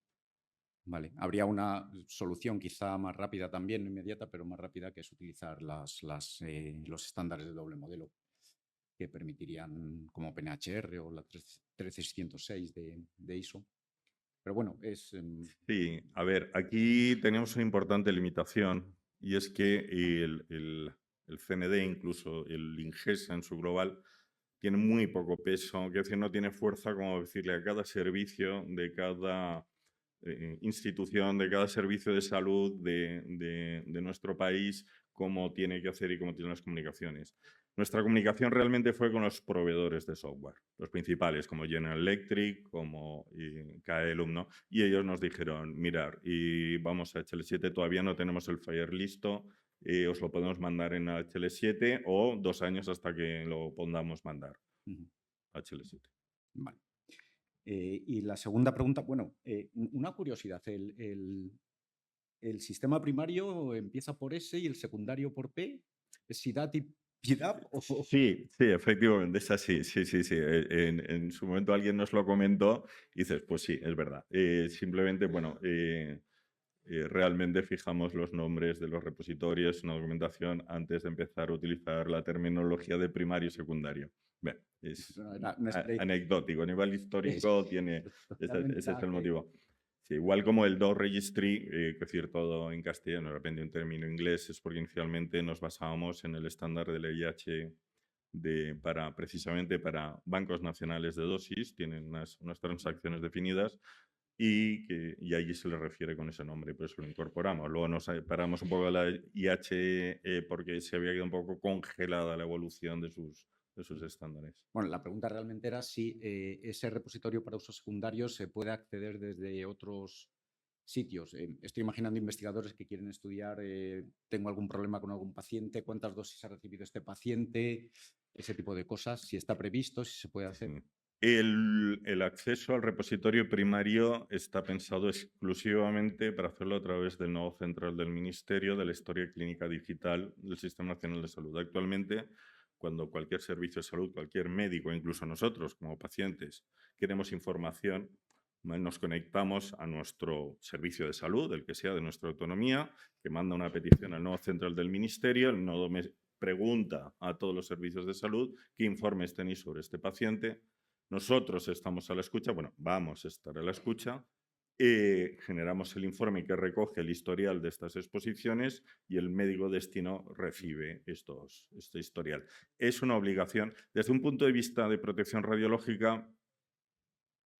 Vale, habría una solución quizá más rápida también, inmediata, pero más rápida, que es utilizar los estándares de doble modelo que permitirían, como PNHR o la 13606 de ISO. Pero bueno, es... Sí, a ver, aquí tenemos una importante limitación y es que el CND, incluso el INGESA en su global, tiene muy poco peso, que decir, no tiene fuerza como decirle a cada servicio de cada institución, de cada servicio de salud de nuestro país, cómo tiene que hacer y cómo tienen las comunicaciones. Nuestra comunicación realmente fue con los proveedores de software, los principales, como General Electric, como KLUM, ¿no? Y ellos nos dijeron, mirar, y vamos a HL7, todavía no tenemos el Fire listo, os lo podemos mandar en HL7 o 2 años hasta que lo podamos mandar a HL7. Vale. Y la segunda pregunta, bueno, una curiosidad, ¿el sistema primario empieza por S y el secundario por P? ¿Es SIDAP y PIDAP? Sí, efectivamente, es así. Sí. En su momento alguien nos lo comentó y dices, pues sí, es verdad. Simplemente, bueno, realmente fijamos los nombres de los repositorios, una documentación, antes de empezar a utilizar la terminología de primario y secundario. Bien, es anecdótico, a nivel histórico ese es el motivo. Sí, igual como el DOC Registry, que decir todo en castellano, de repente un término inglés, es porque inicialmente nos basábamos en el estándar del EIH precisamente para bancos nacionales de dosis, tienen unas transacciones definidas y allí se le refiere con ese nombre, por eso lo incorporamos. Luego nos paramos un poco de la IH porque se había quedado un poco congelada la evolución de sus estándares. Bueno, la pregunta realmente era si ese repositorio para usos secundarios se puede acceder desde otros sitios. Estoy imaginando investigadores que quieren estudiar, tengo algún problema con algún paciente, cuántas dosis ha recibido este paciente, ese tipo de cosas, si está previsto, si se puede hacer. Sí. El acceso al repositorio primario está pensado exclusivamente para hacerlo a través del nodo central del Ministerio de la Historia Clínica Digital del Sistema Nacional de Salud. Actualmente, cuando cualquier servicio de salud, cualquier médico, incluso nosotros como pacientes, queremos información, nos conectamos a nuestro servicio de salud, el que sea de nuestra autonomía, que manda una petición al nodo central del Ministerio, el nodo me pregunta a todos los servicios de salud qué informes tenéis sobre este paciente. Nosotros estamos a la escucha, bueno, vamos a estar a la escucha, generamos el informe que recoge el historial de estas exposiciones y el médico destino recibe este historial. Es una obligación. Desde un punto de vista de protección radiológica,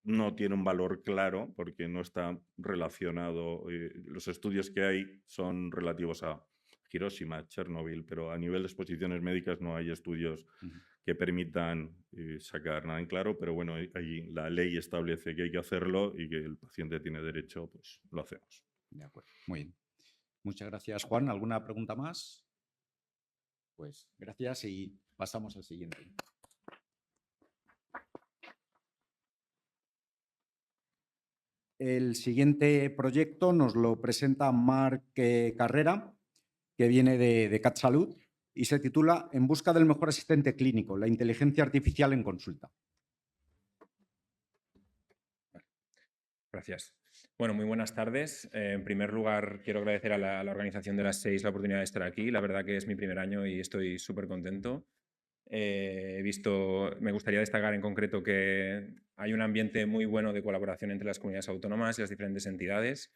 no tiene un valor claro porque no está relacionado. Los estudios que hay son relativos a Hiroshima, Chernobyl, pero a nivel de exposiciones médicas no hay estudios que permitan sacar nada en claro, pero bueno, ahí la ley establece que hay que hacerlo y que el paciente tiene derecho, pues lo hacemos. De acuerdo, muy bien. Muchas gracias, Juan. ¿Alguna pregunta más? Pues gracias y pasamos al siguiente. El siguiente proyecto nos lo presenta Marc Carrera, que viene de CAT Salud, y se titula En busca del mejor asistente clínico, la inteligencia artificial en consulta. Gracias. Bueno, muy buenas tardes. En primer lugar, quiero agradecer a la organización de las 6 la oportunidad de estar aquí. La verdad que es mi primer año y estoy súper contento. Me gustaría destacar en concreto que hay un ambiente muy bueno de colaboración entre las comunidades autónomas y las diferentes entidades.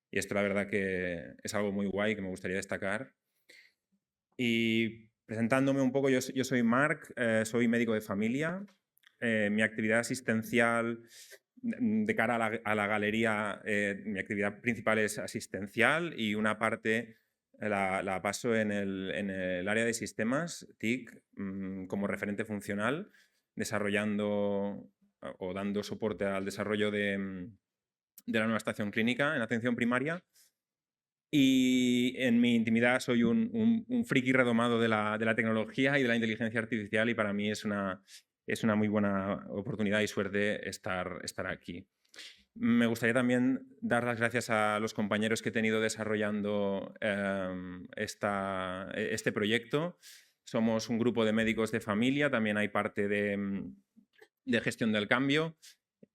Y esto la verdad que es algo muy guay que me gustaría destacar. Y presentándome un poco, yo soy Marc, soy médico de familia. Mi actividad asistencial de cara a la galería, mi actividad principal es asistencial y una parte la paso en el área de sistemas, TIC, como referente funcional, desarrollando o dando soporte al desarrollo de la nueva estación clínica en atención primaria. Y en mi intimidad soy un friki redomado de la tecnología y de la inteligencia artificial y para mí es una muy buena oportunidad y suerte estar aquí. Me gustaría también dar las gracias a los compañeros que he tenido desarrollando este proyecto. Somos un grupo de médicos de familia, también hay parte de gestión del cambio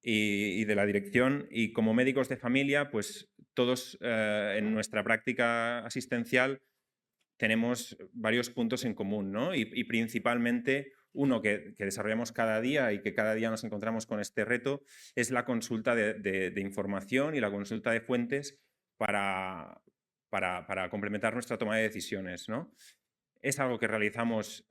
y de la dirección. Y como médicos de familia, pues todos en nuestra práctica asistencial tenemos varios puntos en común, ¿no? Y principalmente uno que desarrollamos cada día y que cada día nos encontramos con este reto es la consulta de información y la consulta de fuentes para complementar nuestra toma de decisiones, ¿no? Es algo que realizamos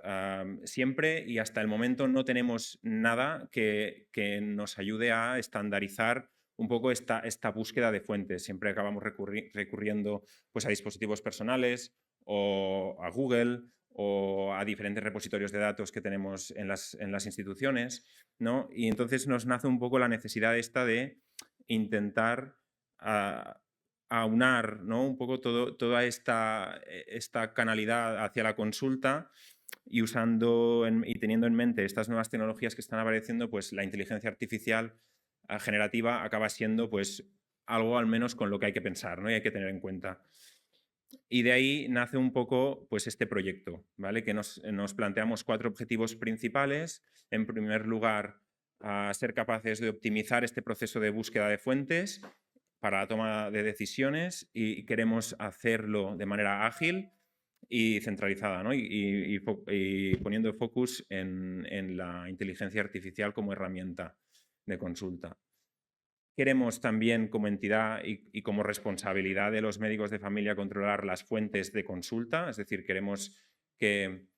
siempre y hasta el momento no tenemos nada que nos ayude a estandarizar un poco esta búsqueda de fuentes. Siempre acabamos recurriendo pues, a dispositivos personales o a Google o a diferentes repositorios de datos que tenemos en las instituciones, ¿no? Y entonces nos nace un poco la necesidad esta de intentar aunar, ¿no? Un poco toda esta canalidad hacia la consulta y y teniendo en mente estas nuevas tecnologías que están apareciendo, pues la inteligencia artificial generativa acaba siendo pues algo al menos con lo que hay que pensar, ¿no? Y hay que tener en cuenta. Y de ahí nace un poco pues, este proyecto, ¿vale? Que nos planteamos 4 objetivos principales. En primer lugar, ser capaces de optimizar este proceso de búsqueda de fuentes para la toma de decisiones y queremos hacerlo de manera ágil y centralizada, ¿no? y poniendo focus en la inteligencia artificial como herramienta de consulta. Queremos también como entidad y como responsabilidad de los médicos de familia controlar las fuentes de consulta, es decir, queremos que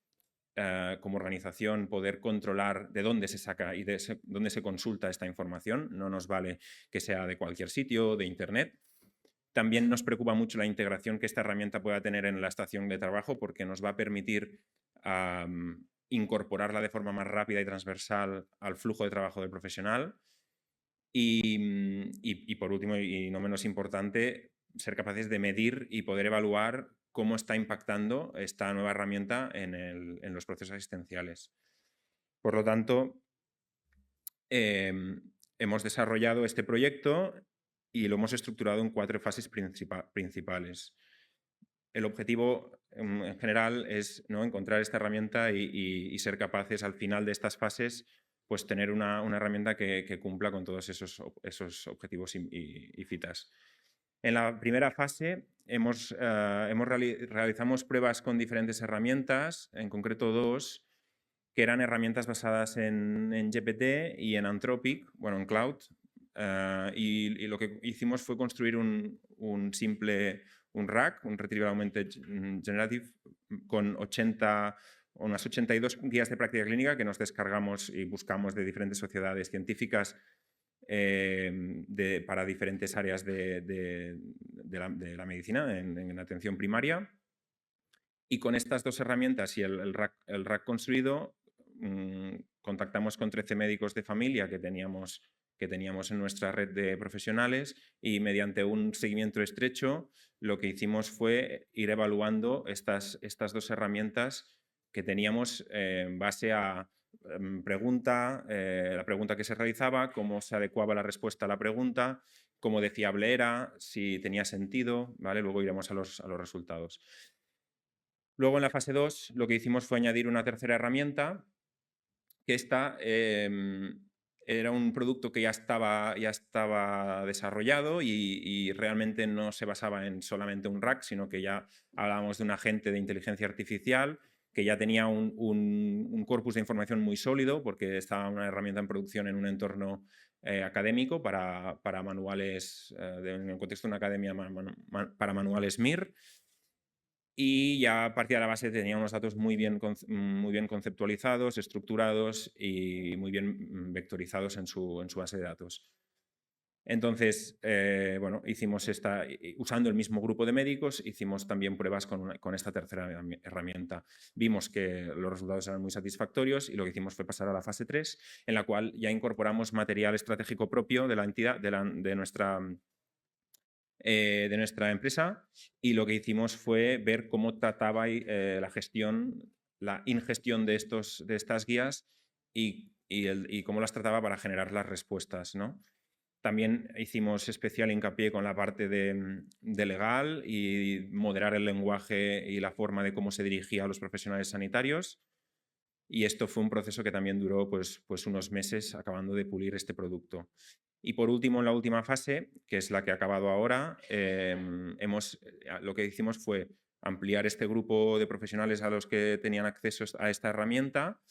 como organización poder controlar de dónde se saca y de dónde se consulta esta información. No nos vale que sea de cualquier sitio, de Internet. También nos preocupa mucho la integración que esta herramienta pueda tener en la estación de trabajo porque nos va a permitir incorporarla de forma más rápida y transversal al flujo de trabajo del profesional. Y por último, y no menos importante, ser capaces de medir y poder evaluar cómo está impactando esta nueva herramienta en los procesos asistenciales. Por lo tanto, hemos desarrollado este proyecto y lo hemos estructurado en 4 fases principales. El objetivo en general es, ¿no?, encontrar esta herramienta y ser capaces al final de estas fases pues tener una herramienta que cumpla con todos esos objetivos y citas. En la primera fase realizamos pruebas con diferentes herramientas, en concreto 2, que eran herramientas basadas en GPT y en Anthropic, bueno, en Cloud. Y lo que hicimos fue construir un RAG, un Retrieval Augmented Generative, con unas 82 guías de práctica clínica que nos descargamos y buscamos de diferentes sociedades científicas para diferentes áreas de la medicina en atención primaria. Y con estas dos herramientas y el rack construido, contactamos con 13 médicos de familia que teníamos en nuestra red de profesionales, y mediante un seguimiento estrecho lo que hicimos fue ir evaluando estas dos herramientas que teníamos en base a la pregunta que se realizaba, cómo se adecuaba la respuesta a la pregunta, cómo de fiable era, si tenía sentido, ¿vale? Luego iremos a los resultados. Luego, en la fase 2, lo que hicimos fue añadir una tercera herramienta, que esta era un producto que ya estaba desarrollado y realmente no se basaba en solamente un rack, sino que ya hablábamos de un agente de inteligencia artificial que ya tenía un corpus de información muy sólido, porque estaba una herramienta en producción en un entorno académico para manuales, en el contexto de una academia, para manuales MIR. Y ya a partir de la base tenía unos datos muy bien conceptualizados, estructurados y muy bien vectorizados en su base de datos. Entonces, bueno, hicimos usando el mismo grupo de médicos, hicimos también pruebas con esta tercera herramienta. Vimos que los resultados eran muy satisfactorios y lo que hicimos fue pasar a la fase 3, en la cual ya incorporamos material estratégico propio de la entidad, de nuestra empresa, y lo que hicimos fue ver cómo trataba la ingestión de estas guías y cómo las trataba para generar las respuestas, ¿no? También hicimos especial hincapié con la parte de legal y moderar el lenguaje y la forma de cómo se dirigía a los profesionales sanitarios. Y esto fue un proceso que también duró pues unos meses acabando de pulir este producto. Y por último, en la última fase, que es la que ha acabado ahora, lo que hicimos fue ampliar este grupo de profesionales a los que tenían acceso a esta herramienta.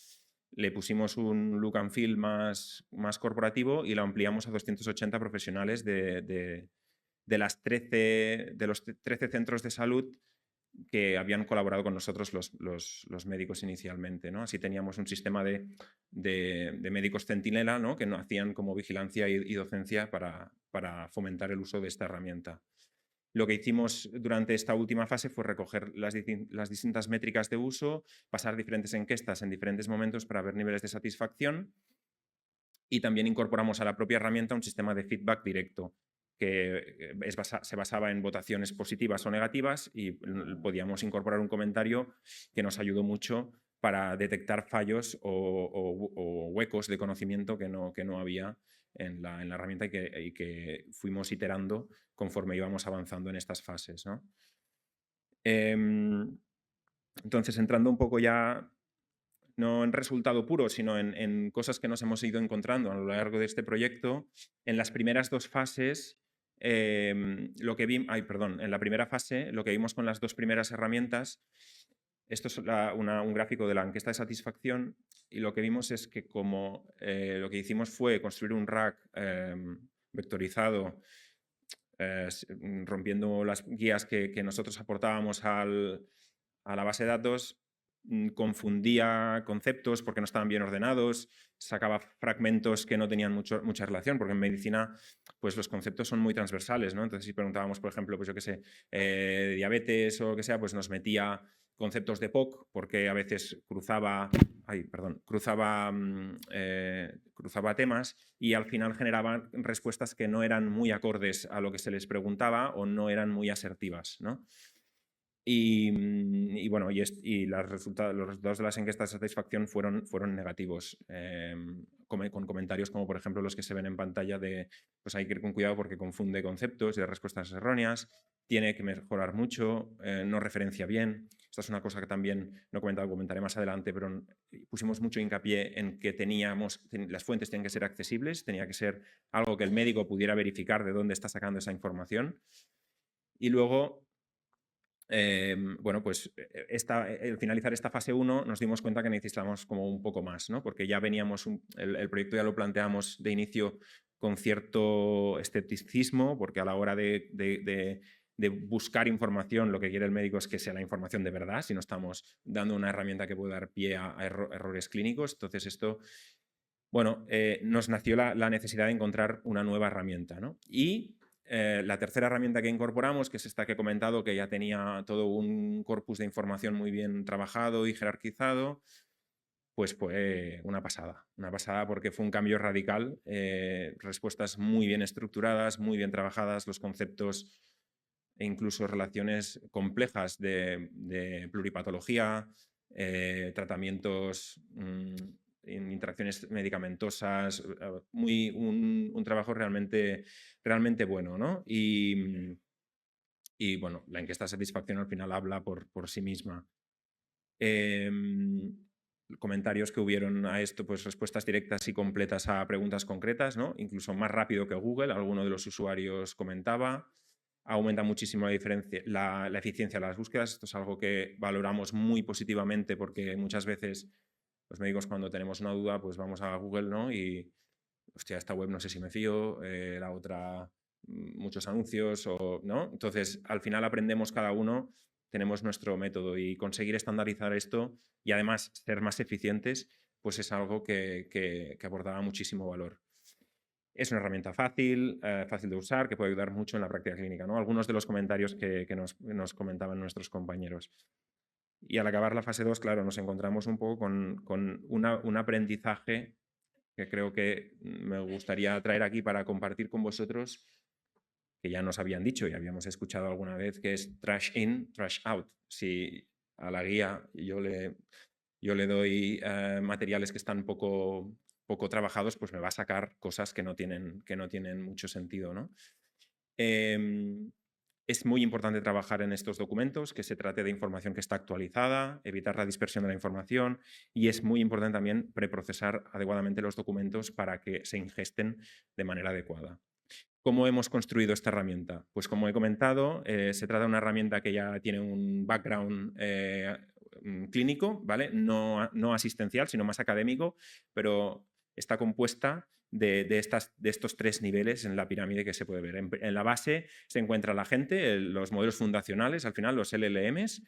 Le pusimos un look and feel más corporativo y lo ampliamos a 280 profesionales de los 13 centros de salud que habían colaborado con nosotros los médicos inicialmente, ¿no? Así teníamos un sistema de médicos centinela, ¿no? Que hacían como vigilancia y docencia para fomentar el uso de esta herramienta. Lo que hicimos durante esta última fase fue recoger las distintas métricas de uso, pasar diferentes encuestas en diferentes momentos para ver niveles de satisfacción, y también incorporamos a la propia herramienta un sistema de feedback directo que se basaba en votaciones positivas o negativas, y podíamos incorporar un comentario que nos ayudó mucho para detectar fallos o huecos de conocimiento que no había en la herramienta y que fuimos iterando conforme íbamos avanzando en estas fases, ¿no? Entonces, entrando un poco ya, no en resultado puro, sino en cosas que nos hemos ido encontrando a lo largo de este proyecto, en las primeras dos fases, en la primera fase, lo que vimos con las dos primeras herramientas, esto es un gráfico de la encuesta de satisfacción, y lo que vimos es que lo que hicimos fue construir un rack vectorizado, rompiendo las guías que nosotros aportábamos a la base de datos, confundía conceptos porque no estaban bien ordenados, sacaba fragmentos que no tenían mucha relación, porque en medicina pues los conceptos son muy transversales, ¿no? Entonces, si preguntábamos, por ejemplo, pues yo qué sé, diabetes o lo que sea, pues nos metía conceptos de POC, porque a veces cruzaba temas, y al final generaban respuestas que no eran muy acordes a lo que se les preguntaba o no eran muy asertivas, ¿no? Y bueno, los resultados de las encuestas de satisfacción fueron negativos, con comentarios como, por ejemplo, los que se ven en pantalla de pues hay que ir con cuidado porque confunde conceptos y respuestas erróneas, tiene que mejorar mucho, no referencia bien. Esta es una cosa que también no comentaré más adelante, pero pusimos mucho hincapié en que las fuentes tenían que ser accesibles, tenía que ser algo que el médico pudiera verificar de dónde está sacando esa información. Y luego, bueno, pues al finalizar esta fase 1 nos dimos cuenta que necesitábamos como un poco más, ¿no? Porque ya veníamos, el proyecto ya lo planteamos de inicio con cierto escepticismo, porque a la hora de buscar información, lo que quiere el médico es que sea la información de verdad, si no estamos dando una herramienta que puede dar pie a errores clínicos. Entonces, esto bueno, nos nació la necesidad de encontrar una nueva herramienta, ¿no? Y la tercera herramienta que incorporamos, que es esta que he comentado, que ya tenía todo un corpus de información muy bien trabajado y jerarquizado, pues fue una pasada porque fue un cambio radical, respuestas muy bien estructuradas, muy bien trabajadas, los conceptos e incluso relaciones complejas de pluripatología, tratamientos, interacciones medicamentosas, un trabajo realmente bueno, ¿no? Y bueno, la encuesta de satisfacción al final habla por sí misma. Comentarios que hubieron a esto, pues respuestas directas y completas a preguntas concretas, ¿no? Incluso más rápido que Google, alguno de los usuarios comentaba. Aumenta muchísimo la eficiencia de las búsquedas. Esto es algo que valoramos muy positivamente porque muchas veces los médicos, cuando tenemos una duda, pues vamos a Google, ¿no? Y, hostia, esta web no sé si me fío, la otra muchos anuncios, ¿no? Entonces, al final aprendemos cada uno, tenemos nuestro método, y conseguir estandarizar esto y además ser más eficientes, pues es algo que aportaba muchísimo valor. Es una herramienta fácil de usar, que puede ayudar mucho en la práctica clínica, ¿no? Algunos de los comentarios que nos comentaban nuestros compañeros. Y al acabar la fase 2, claro, nos encontramos un poco con un aprendizaje que creo que me gustaría traer aquí para compartir con vosotros, que ya nos habían dicho y habíamos escuchado alguna vez, que es trash in, trash out. Si a la guía yo le doy materiales que están poco trabajados, pues me va a sacar cosas que no tienen mucho sentido, ¿no? Es muy importante trabajar en estos documentos, que se trate de información que está actualizada, evitar la dispersión de la información, y es muy importante también preprocesar adecuadamente los documentos para que se ingesten de manera adecuada. ¿Cómo hemos construido esta herramienta? Pues como he comentado, se trata de una herramienta que ya tiene un background clínico, ¿vale? No asistencial, sino más académico, pero está compuesta de estos 3 niveles en la pirámide que se puede ver. En la base se encuentra la gente, los modelos fundacionales, al final los LLMs,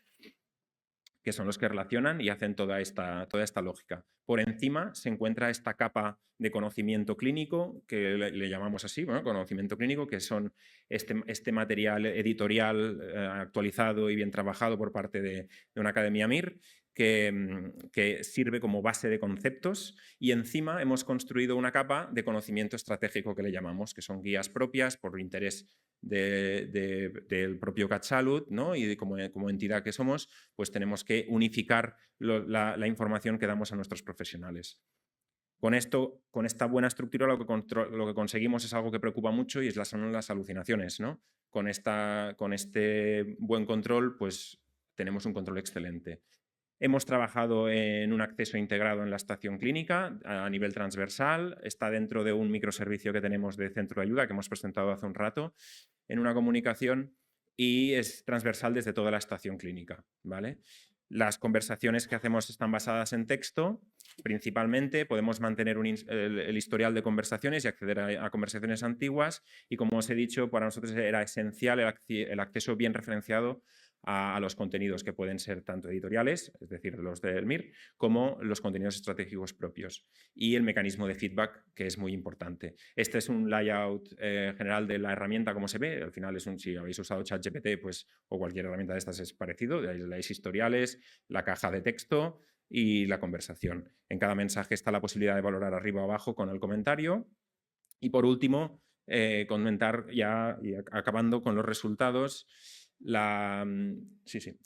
que son los que relacionan y hacen toda esta lógica. Por encima se encuentra esta capa de conocimiento clínico, que le llamamos así, bueno, conocimiento clínico, que son este material editorial actualizado y bien trabajado por parte de una academia MIR, que sirve como base de conceptos, y encima hemos construido una capa de conocimiento estratégico que le llamamos, que son guías propias por interés del propio CatSalud, ¿no? Y como entidad que somos, pues tenemos que unificar la información que damos a nuestros profesionales. Con esta buena estructura, lo que conseguimos es algo que preocupa mucho, y son las alucinaciones, ¿no? Con este buen control, pues tenemos un control excelente. Hemos trabajado en un acceso integrado en la estación clínica a nivel transversal. Está dentro de un microservicio que tenemos de centro de ayuda que hemos presentado hace un rato en una comunicación, y es transversal desde toda la estación clínica, ¿vale? Las conversaciones que hacemos están basadas en texto, principalmente. Podemos mantener el historial de conversaciones y acceder a conversaciones antiguas, y como os he dicho, para nosotros era esencial el acceso bien referenciado a los contenidos, que pueden ser tanto editoriales, es decir, los del MIR, como los contenidos estratégicos propios, y el mecanismo de feedback, que es muy importante. Este es un layout general de la herramienta, como se ve. Al final si habéis usado ChatGPT, pues, o cualquier herramienta de estas, es parecido. Leéis historiales, la caja de texto y la conversación. En cada mensaje está la posibilidad de valorar arriba o abajo con el comentario. Y por último, comentar ya, y acabando con los resultados,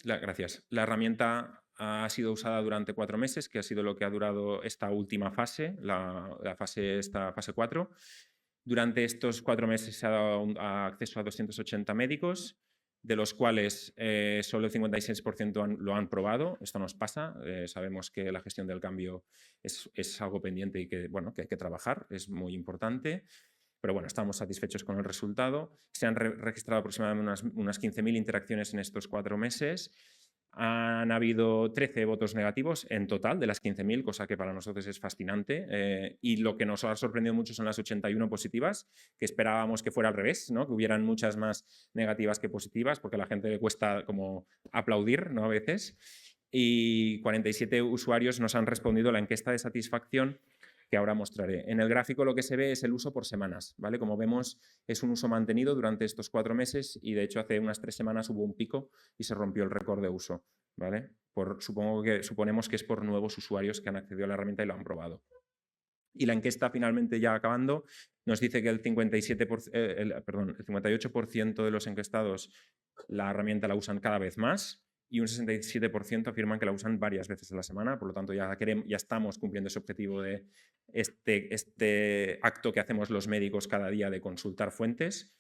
gracias. La herramienta ha sido usada durante 4 meses, que ha sido lo que ha durado esta última fase, esta fase 4. Durante estos 4 meses se ha dado acceso a 280 médicos, de los cuales solo el 56% lo han probado. Esto nos pasa. Sabemos que la gestión del cambio es algo pendiente y que hay que trabajar, es muy importante. Pero bueno, estamos satisfechos con el resultado. Se han registrado aproximadamente unas 15.000 interacciones en estos 4 meses. Han habido 13 votos negativos en total de las 15.000, cosa que para nosotros es fascinante. Y lo que nos ha sorprendido mucho son las 81 positivas, que esperábamos que fuera al revés, ¿no? Que hubieran muchas más negativas que positivas, porque a la gente le cuesta como aplaudir, ¿no? A veces. Y 47 usuarios nos han respondido a la encuesta de satisfacción que ahora mostraré. En el gráfico lo que se ve es el uso por semanas, ¿vale? Como vemos, es un uso mantenido durante estos 4 meses y de hecho hace unas 3 semanas hubo un pico y se rompió el récord de uso, ¿vale? Suponemos que es por nuevos usuarios que han accedido a la herramienta y lo han probado. Y la encuesta finalmente ya acabando nos dice que el 58% de los encuestados la herramienta la usan cada vez más y un 67% afirman que la usan varias veces a la semana. Por lo tanto, ya estamos cumpliendo ese objetivo de este acto que hacemos los médicos cada día de consultar fuentes.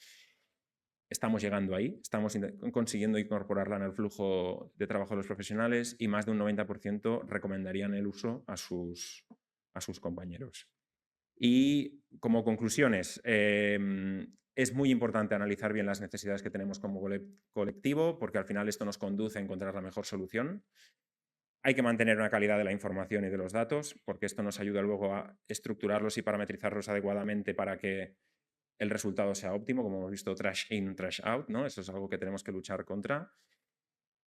Estamos llegando ahí, estamos consiguiendo incorporarla en el flujo de trabajo de los profesionales y más de un 90% recomendarían el uso a sus compañeros. Y como conclusiones, es muy importante analizar bien las necesidades que tenemos como colectivo, porque al final esto nos conduce a encontrar la mejor solución. Hay que mantener una calidad de la información y de los datos, porque esto nos ayuda luego a estructurarlos y parametrizarlos adecuadamente para que el resultado sea óptimo, como hemos visto, trash in, trash out, ¿no? Eso es algo que tenemos que luchar contra.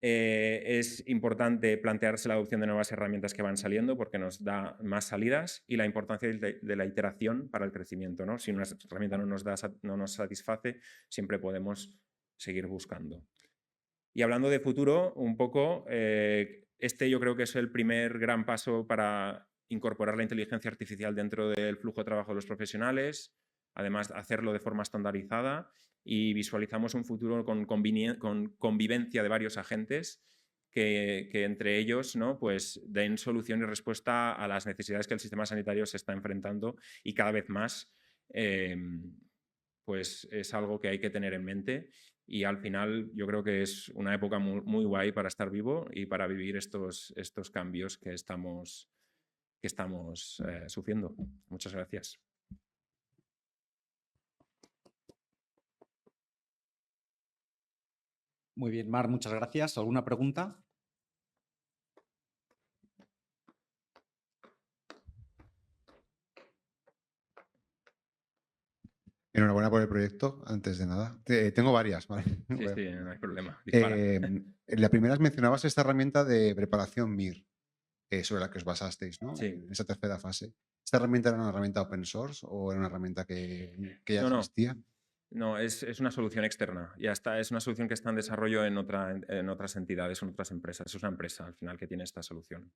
Es importante plantearse la adopción de nuevas herramientas que van saliendo porque nos da más salidas y la importancia de la iteración para el crecimiento, ¿no? Si una herramienta no nos satisface, siempre podemos seguir buscando. Y hablando de futuro, un poco, yo creo que es el primer gran paso para incorporar la inteligencia artificial dentro del flujo de trabajo de los profesionales, además hacerlo de forma estandarizada y visualizamos un futuro con convivencia de varios agentes que entre ellos, ¿no? Pues den solución y respuesta a las necesidades que el sistema sanitario se está enfrentando y cada vez más pues es algo que hay que tener en mente y al final yo creo que es una época muy, muy guay para estar vivo y para vivir estos cambios que estamos sufriendo. Muchas gracias. Muy bien, Mar, muchas gracias. ¿Alguna pregunta? Enhorabuena por el proyecto, antes de nada. Tengo varias, ¿vale? Sí, no hay problema. La primera mencionabas esta herramienta de preparación MIR, sobre la que os basasteis, ¿no? Sí. En esa tercera fase. ¿Esta herramienta era una herramienta open source o era una herramienta que ya existía? No, es una solución externa. Ya está, es una solución que está en desarrollo en otras entidades, en otras empresas. Es una empresa al final que tiene esta solución.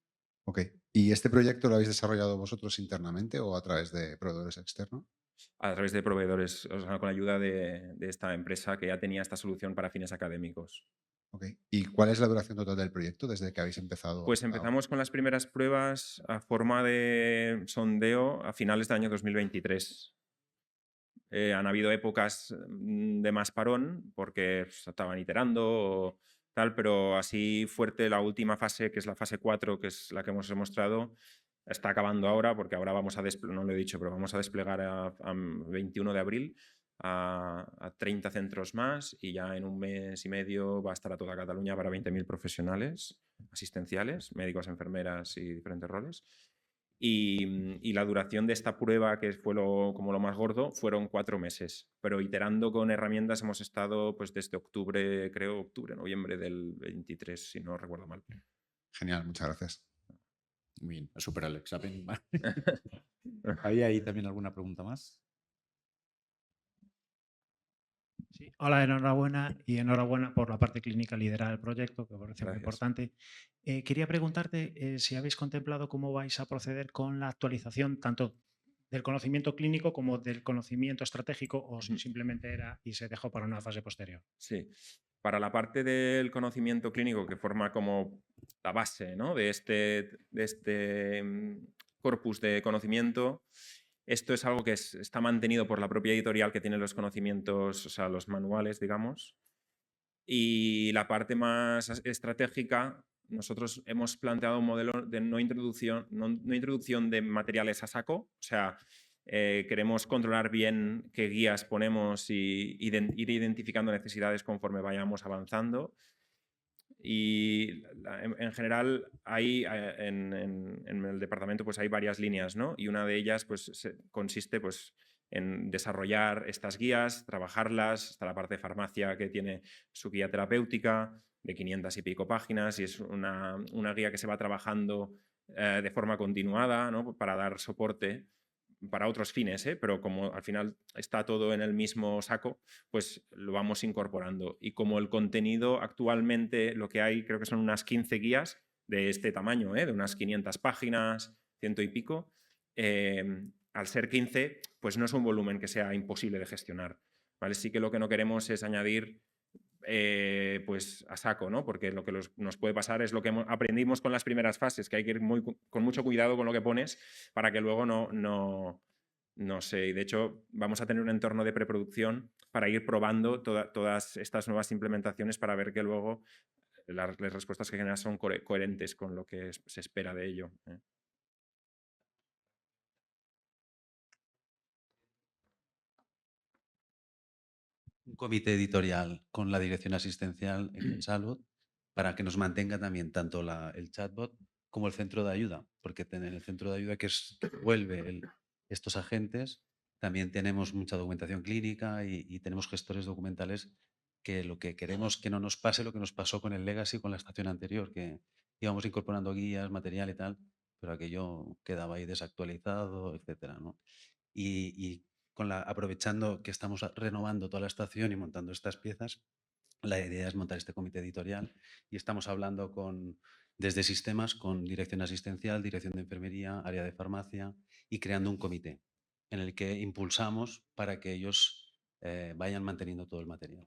Ok. ¿Y este proyecto lo habéis desarrollado vosotros internamente o a través de proveedores externos? A través de proveedores, o sea, con la ayuda de esta empresa que ya tenía esta solución para fines académicos. Ok. ¿Y cuál es la duración total del proyecto desde que habéis empezado? Pues empezamos con las primeras pruebas a forma de sondeo a finales del año 2023. Han habido épocas de más parón porque estaban iterando o tal, pero así fuerte la última fase, que es la fase 4, que es la que hemos demostrado, está acabando ahora porque ahora vamos a no lo he dicho, pero vamos a desplegar a 21 de abril a 30 centros más y ya en un mes y medio va a estar a toda Cataluña para 20.000 profesionales asistenciales, médicos, enfermeras y diferentes roles. Y la duración de esta prueba, que fue como lo más gordo, fueron 4 meses. Pero iterando con herramientas hemos estado pues desde octubre, noviembre del 23, si no recuerdo mal. Genial, muchas gracias. Muy bien, ha superado el examen. ¿Había ahí también alguna pregunta más? Sí. Hola, enhorabuena y enhorabuena por la parte clínica liderada del proyecto, que me parece muy Gracias. importante. Quería preguntarte si habéis contemplado cómo vais a proceder con la actualización tanto del conocimiento clínico como del conocimiento estratégico o si simplemente era y se dejó para una fase posterior. Sí, para la parte del conocimiento clínico que forma como la base, ¿no? de este corpus de conocimiento, esto es algo que está mantenido por la propia editorial que tiene los conocimientos, o sea, los manuales, digamos. Y la parte más estratégica, nosotros hemos planteado un modelo de no introducción de materiales a saco, o sea, queremos controlar bien qué guías ponemos y ir identificando necesidades conforme vayamos avanzando. Y en general en el departamento pues hay varias líneas, ¿no? Y una de ellas pues consiste pues en desarrollar estas guías, trabajarlas, hasta la parte de farmacia que tiene su guía terapéutica de 500 y pico páginas y es una guía que se va trabajando de forma continuada, ¿no? Para dar soporte para otros fines, pero como al final está todo en el mismo saco, pues lo vamos incorporando. Y como el contenido actualmente, lo que hay creo que son unas 15 guías de este tamaño, de unas 500 páginas, 100 y pico, al ser 15, pues no es un volumen que sea imposible de gestionar, ¿vale? Sí que lo que no queremos es añadir pues a saco, ¿no? Porque lo que nos puede pasar es lo que aprendimos con las primeras fases, que hay que ir con mucho cuidado con lo que pones para que luego no sé. Y de hecho, vamos a tener un entorno de preproducción para ir probando todas estas nuevas implementaciones para ver que luego las respuestas que generas son coherentes con lo que se espera de ello. Un comité editorial con la dirección asistencial en salud para que nos mantenga también tanto el chatbot como el centro de ayuda, porque en el centro de ayuda que vuelve estos agentes, también tenemos mucha documentación clínica y tenemos gestores documentales que lo que queremos que no nos pase lo que nos pasó con el Legacy, con la estación anterior, que íbamos incorporando guías, material y tal, pero aquello quedaba ahí desactualizado, etcétera, ¿no? Y aprovechando que estamos renovando toda la estación y montando estas piezas, la idea es montar este comité editorial y estamos hablando desde sistemas con dirección asistencial, dirección de enfermería, área de farmacia y creando un comité en el que impulsamos para que ellos vayan manteniendo todo el material.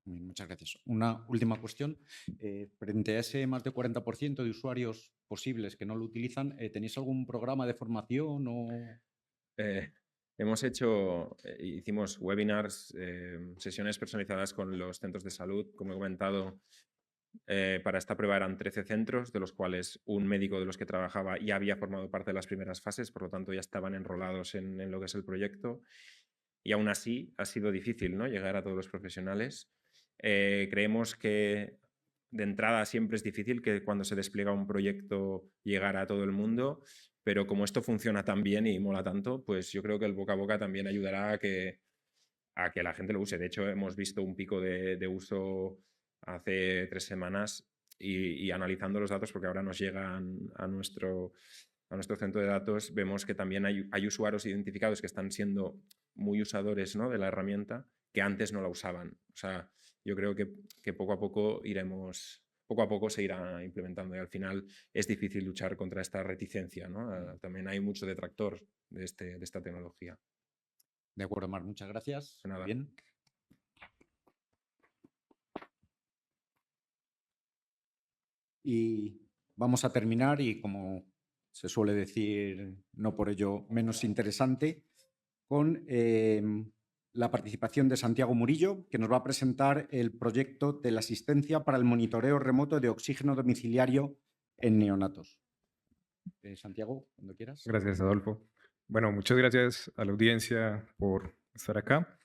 Muchas gracias. Una última cuestión. Frente a ese más de 40% de usuarios posibles que no lo utilizan, ¿tenéis algún programa de formación o...? Hicimos webinars, sesiones personalizadas con los centros de salud, como he comentado. Para esta prueba eran 13 centros, de los cuales un médico de los que trabajaba ya había formado parte de las primeras fases, por lo tanto ya estaban enrolados en lo que es el proyecto. Y aún así ha sido difícil, ¿no? Llegar a todos los profesionales. Creemos que de entrada siempre es difícil que cuando se despliega un proyecto llegar a todo el mundo, pero como esto funciona tan bien y mola tanto, pues yo creo que el boca a boca también ayudará a que la gente lo use. De hecho, hemos visto un pico de uso hace 3 semanas y analizando los datos, porque ahora nos llegan a nuestro centro de datos, vemos que también hay usuarios identificados que están siendo muy usadores, ¿no? de la herramienta, que antes no la usaban. O sea, yo creo que poco a poco se irá implementando y al final es difícil luchar contra esta reticencia, ¿no? También hay mucho detractor de esta tecnología. De acuerdo, Marc, muchas gracias. De nada. Bien. Y vamos a terminar y, como se suele decir, no por ello menos interesante, con la participación de Santiago Murillo, que nos va a presentar el proyecto de la asistencia para el monitoreo remoto de oxígeno domiciliario en neonatos. Santiago, cuando quieras. Gracias, Adolfo. Bueno, muchas gracias a la audiencia por estar acá.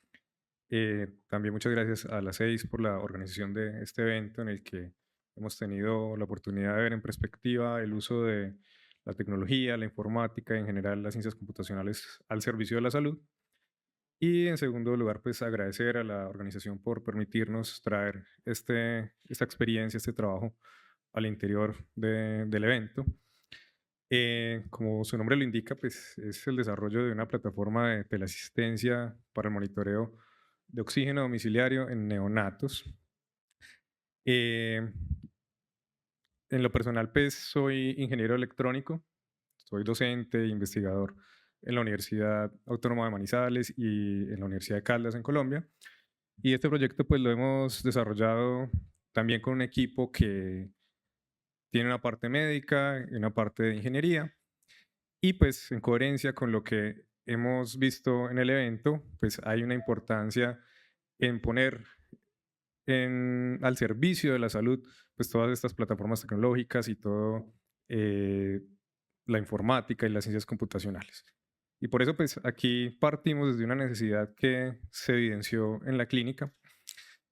También muchas gracias a las 6 por la organización de este evento en el que hemos tenido la oportunidad de ver en perspectiva el uso de la tecnología, la informática y en general las ciencias computacionales al servicio de la salud. Y en segundo lugar, pues agradecer a la organización por permitirnos traer esta experiencia, este trabajo al interior del evento. Como su nombre lo indica, pues es el desarrollo de una plataforma de teleasistencia para el monitoreo de oxígeno domiciliario en neonatos. En lo personal, pues soy ingeniero electrónico, soy docente e investigador en la Universidad Autónoma de Manizales y en la Universidad de Caldas en Colombia. Y este proyecto pues lo hemos desarrollado también con un equipo que tiene una parte médica y una parte de ingeniería. Y pues en coherencia con lo que hemos visto en el evento, pues hay una importancia en poner al servicio de la salud pues todas estas plataformas tecnológicas y todo la informática y las ciencias computacionales. Y por eso pues aquí partimos desde una necesidad que se evidenció en la clínica,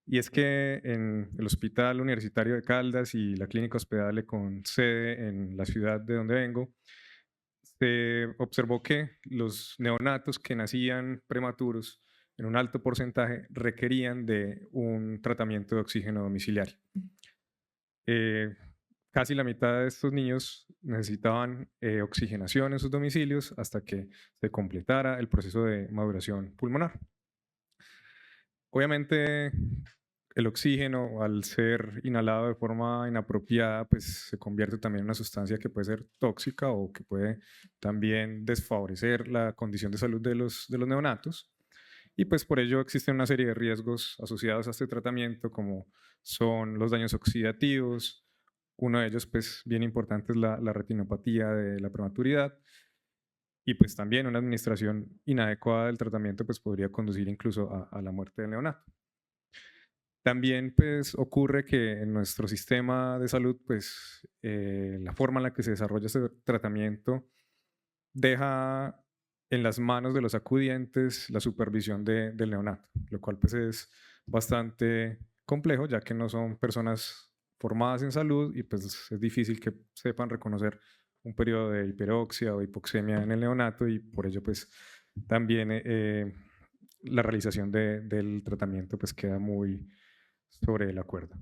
y es que en el Hospital Universitario de Caldas y la Clínica Hospedale con sede en la ciudad de donde vengo, se observó que los neonatos que nacían prematuros en un alto porcentaje requerían de un tratamiento de oxígeno domiciliario. casi la mitad de estos niños necesitaban oxigenación en sus domicilios hasta que se completara el proceso de maduración pulmonar. Obviamente, el oxígeno, al ser inhalado de forma inapropiada, pues se convierte también en una sustancia que puede ser tóxica o que puede también desfavorecer la condición de salud de los neonatos. Y pues por ello existen una serie de riesgos asociados a este tratamiento, como son los daños oxidativos. Uno de ellos, pues bien importante, es la retinopatía de la prematuridad. Y pues también una administración inadecuada del tratamiento pues podría conducir incluso a la muerte del neonato. También pues ocurre que en nuestro sistema de salud pues la forma en la que se desarrolla este tratamiento deja en las manos de los acudientes la supervisión del neonato, lo cual pues es bastante complejo ya que no son personas formadas en salud y pues es difícil que sepan reconocer un periodo de hiperoxia o hipoxemia en el neonato y por ello pues también la realización del tratamiento pues queda muy sobre la cuerda.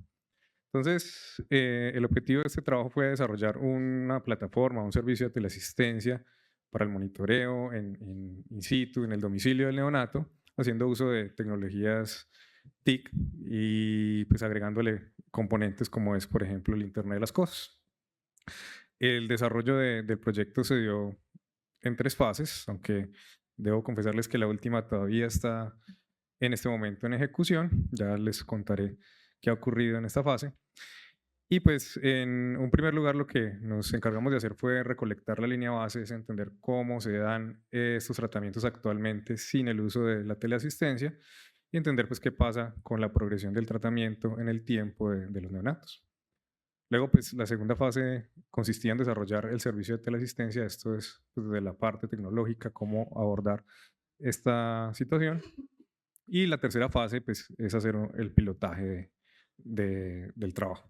Entonces, el objetivo de este trabajo fue desarrollar una plataforma, un servicio de teleasistencia para el monitoreo in situ, en el domicilio del neonato, haciendo uso de tecnologías TIC y pues agregándole componentes como es, por ejemplo, el Internet de las Cosas. El desarrollo del proyecto se dio en 3 fases, aunque debo confesarles que la última todavía está en este momento en ejecución. Ya les contaré qué ha ocurrido en esta fase. Y pues en un primer lugar lo que nos encargamos de hacer fue recolectar la línea base, es entender cómo se dan estos tratamientos actualmente sin el uso de la teleasistencia y entender pues qué pasa con la progresión del tratamiento en el tiempo de los neonatos. Luego, pues la segunda fase consistía en desarrollar el servicio de teleasistencia. Esto es pues, de la parte tecnológica, cómo abordar esta situación. Y la tercera fase, pues, es hacer el pilotaje del trabajo.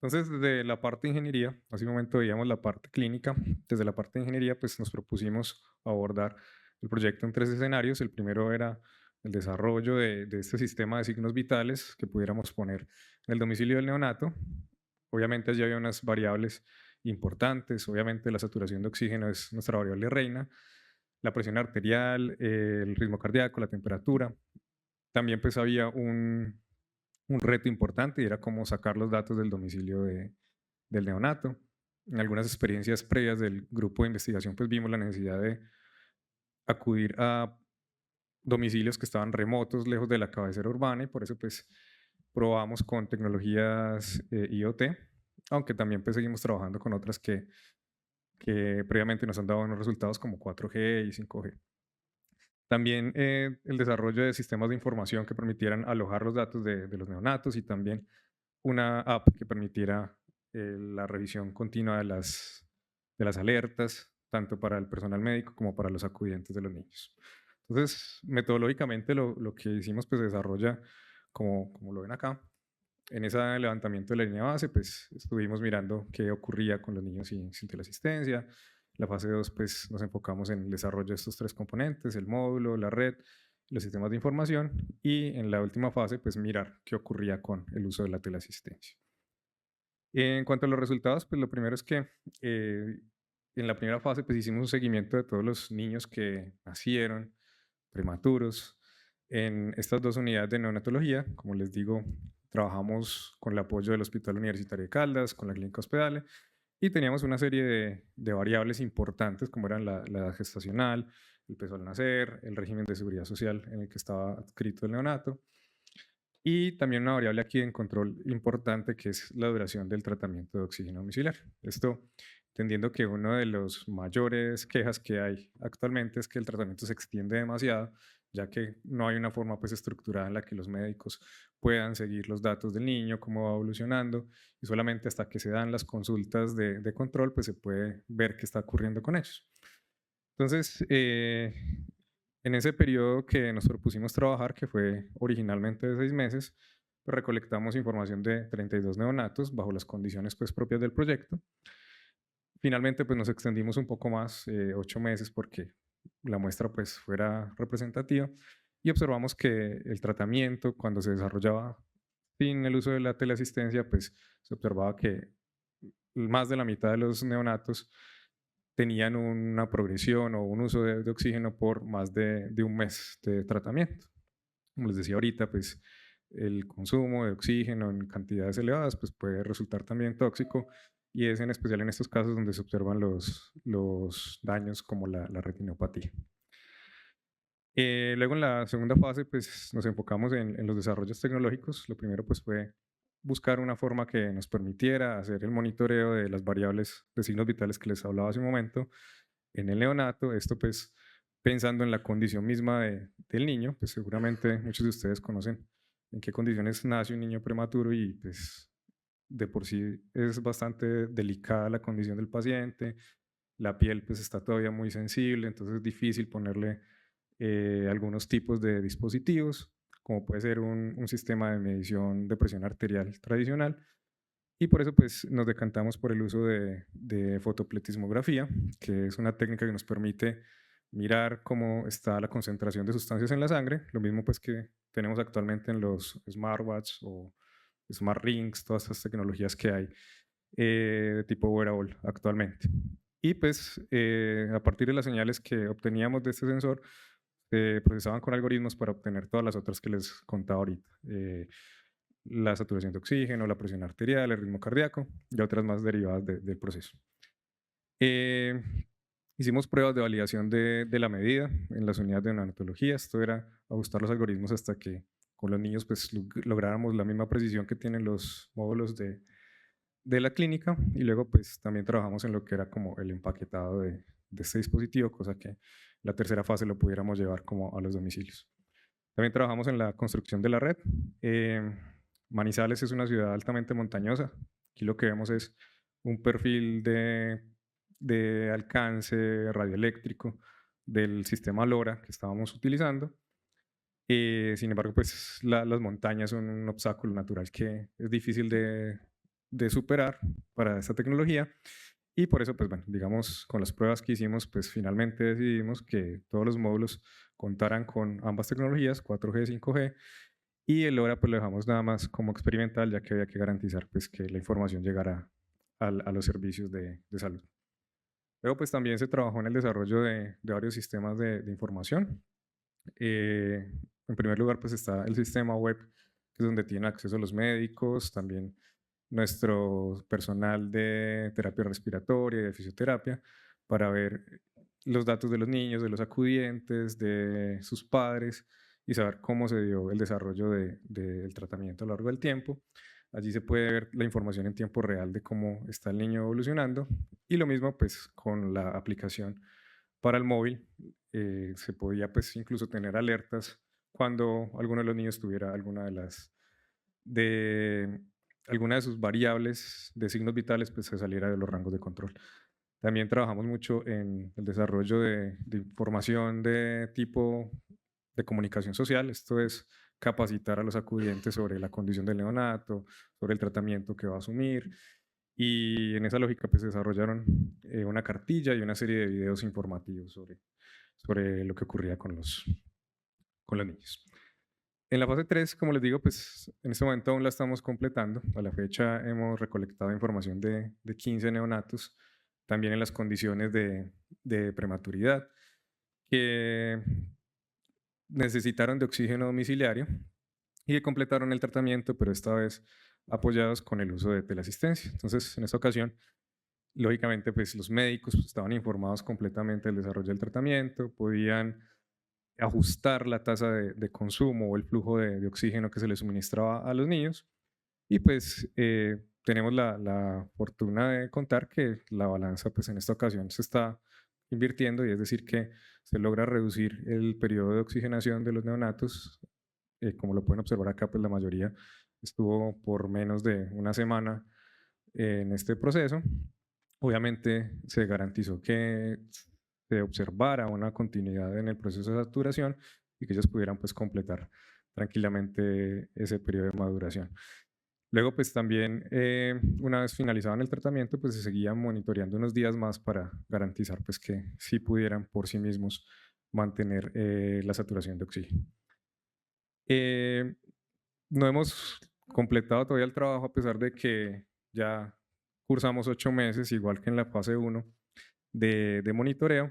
Entonces, desde la parte de ingeniería, hace un momento veíamos la parte clínica. Desde la parte de ingeniería, pues nos propusimos abordar el proyecto en 3 escenarios. El primero era el desarrollo de este sistema de signos vitales que pudiéramos poner en el domicilio del neonato. Obviamente allí había unas variables importantes, obviamente la saturación de oxígeno es nuestra variable reina, la presión arterial, el ritmo cardíaco, la temperatura. También pues había un reto importante y era cómo sacar los datos del domicilio del neonato. En algunas experiencias previas del grupo de investigación pues vimos la necesidad de acudir a domicilios que estaban remotos, lejos de la cabecera urbana y por eso pues probamos con tecnologías IoT, aunque también pues seguimos trabajando con otras que previamente nos han dado unos resultados como 4G y 5G. También el desarrollo de sistemas de información que permitieran alojar los datos de los neonatos y también una app que permitiera la revisión continua de las alertas, tanto para el personal médico como para los acudientes de los niños. Entonces, metodológicamente lo que hicimos pues se desarrolla como lo ven acá. En ese levantamiento de la línea base, pues estuvimos mirando qué ocurría con los niños sin teleasistencia. La fase 2, pues nos enfocamos en el desarrollo de estos 3 componentes, el módulo, la red, los sistemas de información y en la última fase, pues mirar qué ocurría con el uso de la teleasistencia. En cuanto a los resultados, pues lo primero es que en la primera fase, pues hicimos un seguimiento de todos los niños que nacieron prematuros en estas 2 unidades de neonatología. Como les digo, trabajamos con el apoyo del Hospital Universitario de Caldas, con la Clínica Hospedale, y teníamos una serie de variables importantes como eran la edad gestacional, el peso al nacer, el régimen de seguridad social en el que estaba adscrito el neonato, y también una variable aquí en control importante que es la duración del tratamiento de oxígeno domiciliar. Esto entendiendo que una de las mayores quejas que hay actualmente es que el tratamiento se extiende demasiado, ya que no hay una forma pues estructurada en la que los médicos puedan seguir los datos del niño, cómo va evolucionando, y solamente hasta que se dan las consultas de control pues se puede ver qué está ocurriendo con ellos. Entonces, en ese periodo que nos propusimos trabajar, que fue originalmente de 6 meses, pues recolectamos información de 32 neonatos bajo las condiciones pues propias del proyecto. Finalmente pues nos extendimos un poco más, 8 meses, porque la muestra pues fuera representativa y observamos que el tratamiento cuando se desarrollaba sin el uso de la teleasistencia pues se observaba que más de la mitad de los neonatos tenían una progresión o un uso de oxígeno por más de un mes de tratamiento. Como les decía ahorita, pues el consumo de oxígeno en cantidades elevadas pues puede resultar también tóxico, y es en especial en estos casos donde se observan los daños como la retinopatía. Luego en la segunda fase pues nos enfocamos en los desarrollos tecnológicos. Lo primero pues fue buscar una forma que nos permitiera hacer el monitoreo de las variables de signos vitales que les hablaba hace un momento en el neonato. Esto pues pensando en la condición misma del niño, pues seguramente muchos de ustedes conocen en qué condiciones nace un niño prematuro, y pues de por sí es bastante delicada la condición del paciente. La piel pues está todavía muy sensible, entonces es difícil ponerle algunos tipos de dispositivos, como puede ser un sistema de medición de presión arterial tradicional, y por eso pues nos decantamos por el uso de fotopletismografía, que es una técnica que nos permite mirar cómo está la concentración de sustancias en la sangre, lo mismo pues que tenemos actualmente en los smartwatch o smart rings, todas estas tecnologías que hay de tipo wearable actualmente. Y pues a partir de las señales que obteníamos de este sensor, se procesaban con algoritmos para obtener todas las otras que les contaba ahorita. La saturación de oxígeno, la presión arterial, el ritmo cardíaco y otras más derivadas del proceso. Hicimos pruebas de validación de la medida en las unidades de neonatología. Esto era ajustar los algoritmos hasta que con los niños pues lográramos la misma precisión que tienen los módulos de la clínica, y luego pues también trabajamos en lo que era como el empaquetado de este dispositivo, cosa que la tercera fase lo pudiéramos llevar como a los domicilios. También trabajamos en la construcción de la red. Manizales es una ciudad altamente montañosa. Aquí lo que vemos es un perfil de alcance radioeléctrico del sistema LoRa que estábamos utilizando. Sin embargo, pues las montañas son un obstáculo natural que es difícil de superar para esta tecnología, y por eso, pues bueno, digamos, con las pruebas que hicimos, pues finalmente decidimos que todos los módulos contaran con ambas tecnologías, 4G, 5G, y el LoRa pues lo dejamos nada más como experimental, ya que había que garantizar pues que la información llegara a los servicios de salud. Luego pues también se trabajó en el desarrollo de varios sistemas de información. En primer lugar pues está el sistema web, que es donde tienen acceso los médicos, también nuestro personal de terapia respiratoria y de fisioterapia, para ver los datos de los niños, de los acudientes, de sus padres, y saber cómo se dio el desarrollo del tratamiento a lo largo del tiempo. Allí se puede ver la información en tiempo real de cómo está el niño evolucionando, y lo mismo pues con la aplicación para el móvil. Se podía pues incluso tener alertas cuando alguno de los niños tuviera alguna de sus variables de signos vitales pues se saliera de los rangos de control. También trabajamos mucho en el desarrollo de información de tipo de comunicación social. Esto es capacitar a los acudientes sobre la condición del neonato, sobre el tratamiento que va a asumir, y en esa lógica pues se desarrollaron una cartilla y una serie de videos informativos sobre lo que ocurría con los niños. En la fase 3, como les digo, pues en este momento aún la estamos completando. A la fecha hemos recolectado información de 15 neonatos, también en las condiciones de prematuridad, que necesitaron de oxígeno domiciliario y que completaron el tratamiento, pero esta vez apoyados con el uso de teleasistencia. Entonces, en esta ocasión, lógicamente, pues los médicos pues, estaban informados completamente del desarrollo del tratamiento, podían ajustar la tasa de consumo o el flujo de oxígeno que se le suministraba a los niños, y pues tenemos la fortuna de contar que la balanza pues en esta ocasión se está invirtiendo, y es decir que se logra reducir el periodo de oxigenación de los neonatos. Como lo pueden observar acá, pues la mayoría estuvo por menos de una semana en este proceso. Obviamente se garantizó que se observara una continuidad en el proceso de saturación y que ellos pudieran pues completar tranquilamente ese periodo de maduración. Luego pues también una vez finalizaban el tratamiento pues se seguían monitoreando unos días más para garantizar pues que sí pudieran por sí mismos mantener la saturación de oxígeno. No hemos completado todavía el trabajo, a pesar de que ya cursamos 8 meses, igual que en la fase 1 de monitoreo,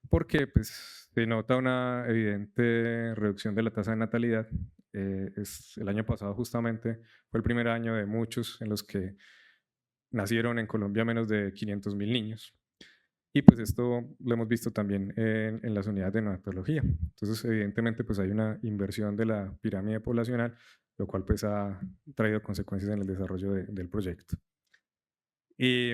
porque pues, se nota una evidente reducción de la tasa de natalidad. El año pasado justamente fue el primer año de muchos en los que nacieron en Colombia menos de 500.000 niños. Y pues esto lo hemos visto también en las unidades de neonatología. Entonces, evidentemente, pues hay una inversión de la pirámide poblacional, lo cual pues ha traído consecuencias en el desarrollo del proyecto. Y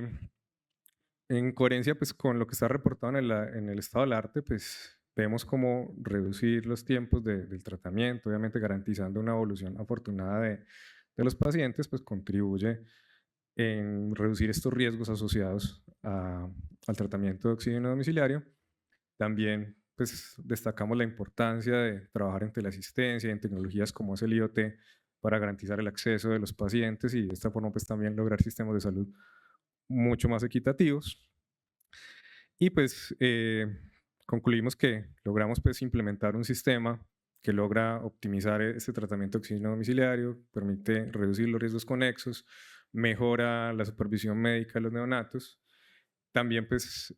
en coherencia pues con lo que está reportado en el estado del arte, pues vemos cómo reducir los tiempos del tratamiento, obviamente garantizando una evolución afortunada de los pacientes, pues contribuye en reducir estos riesgos asociados al tratamiento de oxígeno domiciliario. También pues, destacamos la importancia de trabajar en teleasistencia y en tecnologías como es el IoT para garantizar el acceso de los pacientes y de esta forma pues, también lograr sistemas de salud mucho más equitativos. Y pues concluimos que logramos pues, implementar un sistema que logra optimizar este tratamiento de oxígeno domiciliario, permite reducir los riesgos conexos, mejora la supervisión médica de los neonatos. También pues,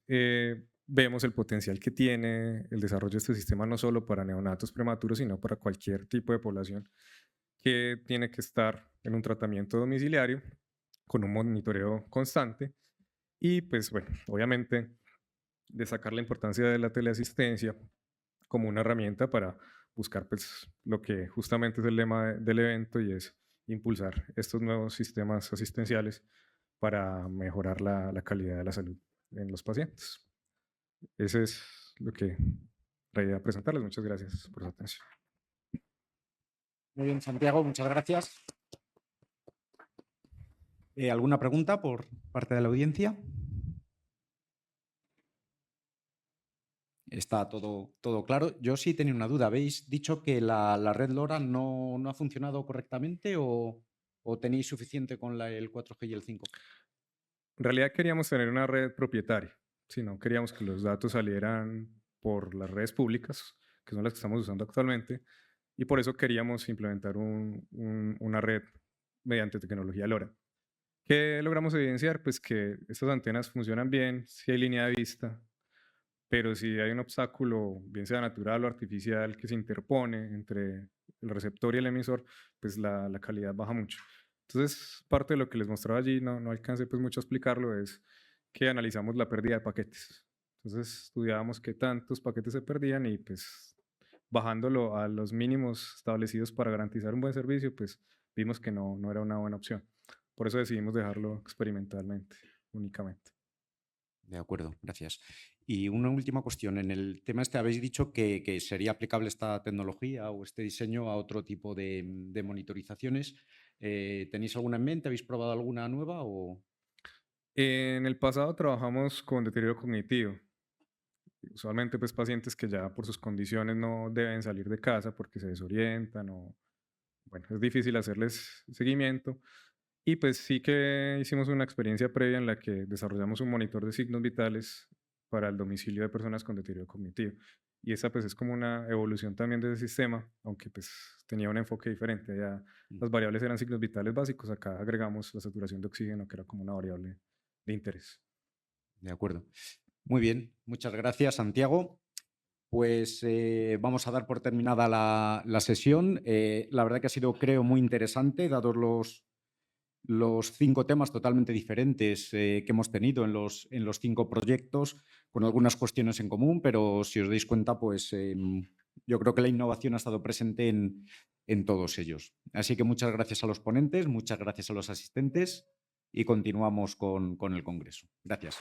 vemos el potencial que tiene el desarrollo de este sistema no solo para neonatos prematuros, sino para cualquier tipo de población que tiene que estar en un tratamiento domiciliario con un monitoreo constante. Y pues bueno, obviamente destacar la importancia de la teleasistencia como una herramienta para buscar pues, lo que justamente es el lema del evento y es impulsar estos nuevos sistemas asistenciales para mejorar la calidad de la salud en los pacientes. Ese es lo que traía a presentarles. Muchas gracias por su atención. Muy bien, Santiago, muchas gracias. ¿Alguna pregunta por parte de la audiencia? Está todo claro. Yo sí tenía una duda. ¿Habéis dicho que la red LoRa no ha funcionado correctamente o tenéis suficiente con el 4G y el 5G? En realidad queríamos tener una red propietaria, si no queríamos que los datos salieran por las redes públicas, que son las que estamos usando actualmente, y por eso queríamos implementar una red mediante tecnología LoRa. ¿Qué logramos evidenciar? Pues que estas antenas funcionan bien, si hay línea de vista, pero si hay un obstáculo, bien sea natural o artificial, que se interpone entre el receptor y el emisor, pues la calidad baja mucho. Entonces, parte de lo que les mostraba allí, no alcancé pues mucho a explicarlo, es que analizamos la pérdida de paquetes. Entonces, estudiábamos qué tantos paquetes se perdían y pues bajándolo a los mínimos establecidos para garantizar un buen servicio, pues vimos que no era una buena opción. Por eso decidimos dejarlo experimentalmente, únicamente. De acuerdo, gracias. Y una última cuestión. En el tema este habéis dicho que sería aplicable esta tecnología o este diseño a otro tipo de monitorizaciones. ¿Tenéis alguna en mente? ¿Habéis probado alguna nueva? En el pasado trabajamos con deterioro cognitivo. Usualmente pues pacientes que ya por sus condiciones no deben salir de casa porque se desorientan o bueno, es difícil hacerles seguimiento. Y pues sí que hicimos una experiencia previa en la que desarrollamos un monitor de signos vitales para el domicilio de personas con deterioro cognitivo. Y esa pues es como una evolución también de ese sistema, aunque pues tenía un enfoque diferente. Allá las variables eran signos vitales básicos, acá agregamos la saturación de oxígeno, que era como una variable de interés. De acuerdo. Muy bien, muchas gracias, Santiago. Pues vamos a dar por terminada la sesión. La verdad que ha sido, creo, muy interesante, dados los 5 temas totalmente diferentes que hemos tenido en los 5 proyectos, con algunas cuestiones en común, pero si os dais cuenta, pues yo creo que la innovación ha estado presente en todos ellos. Así que muchas gracias a los ponentes, muchas gracias a los asistentes y continuamos con el Congreso. Gracias.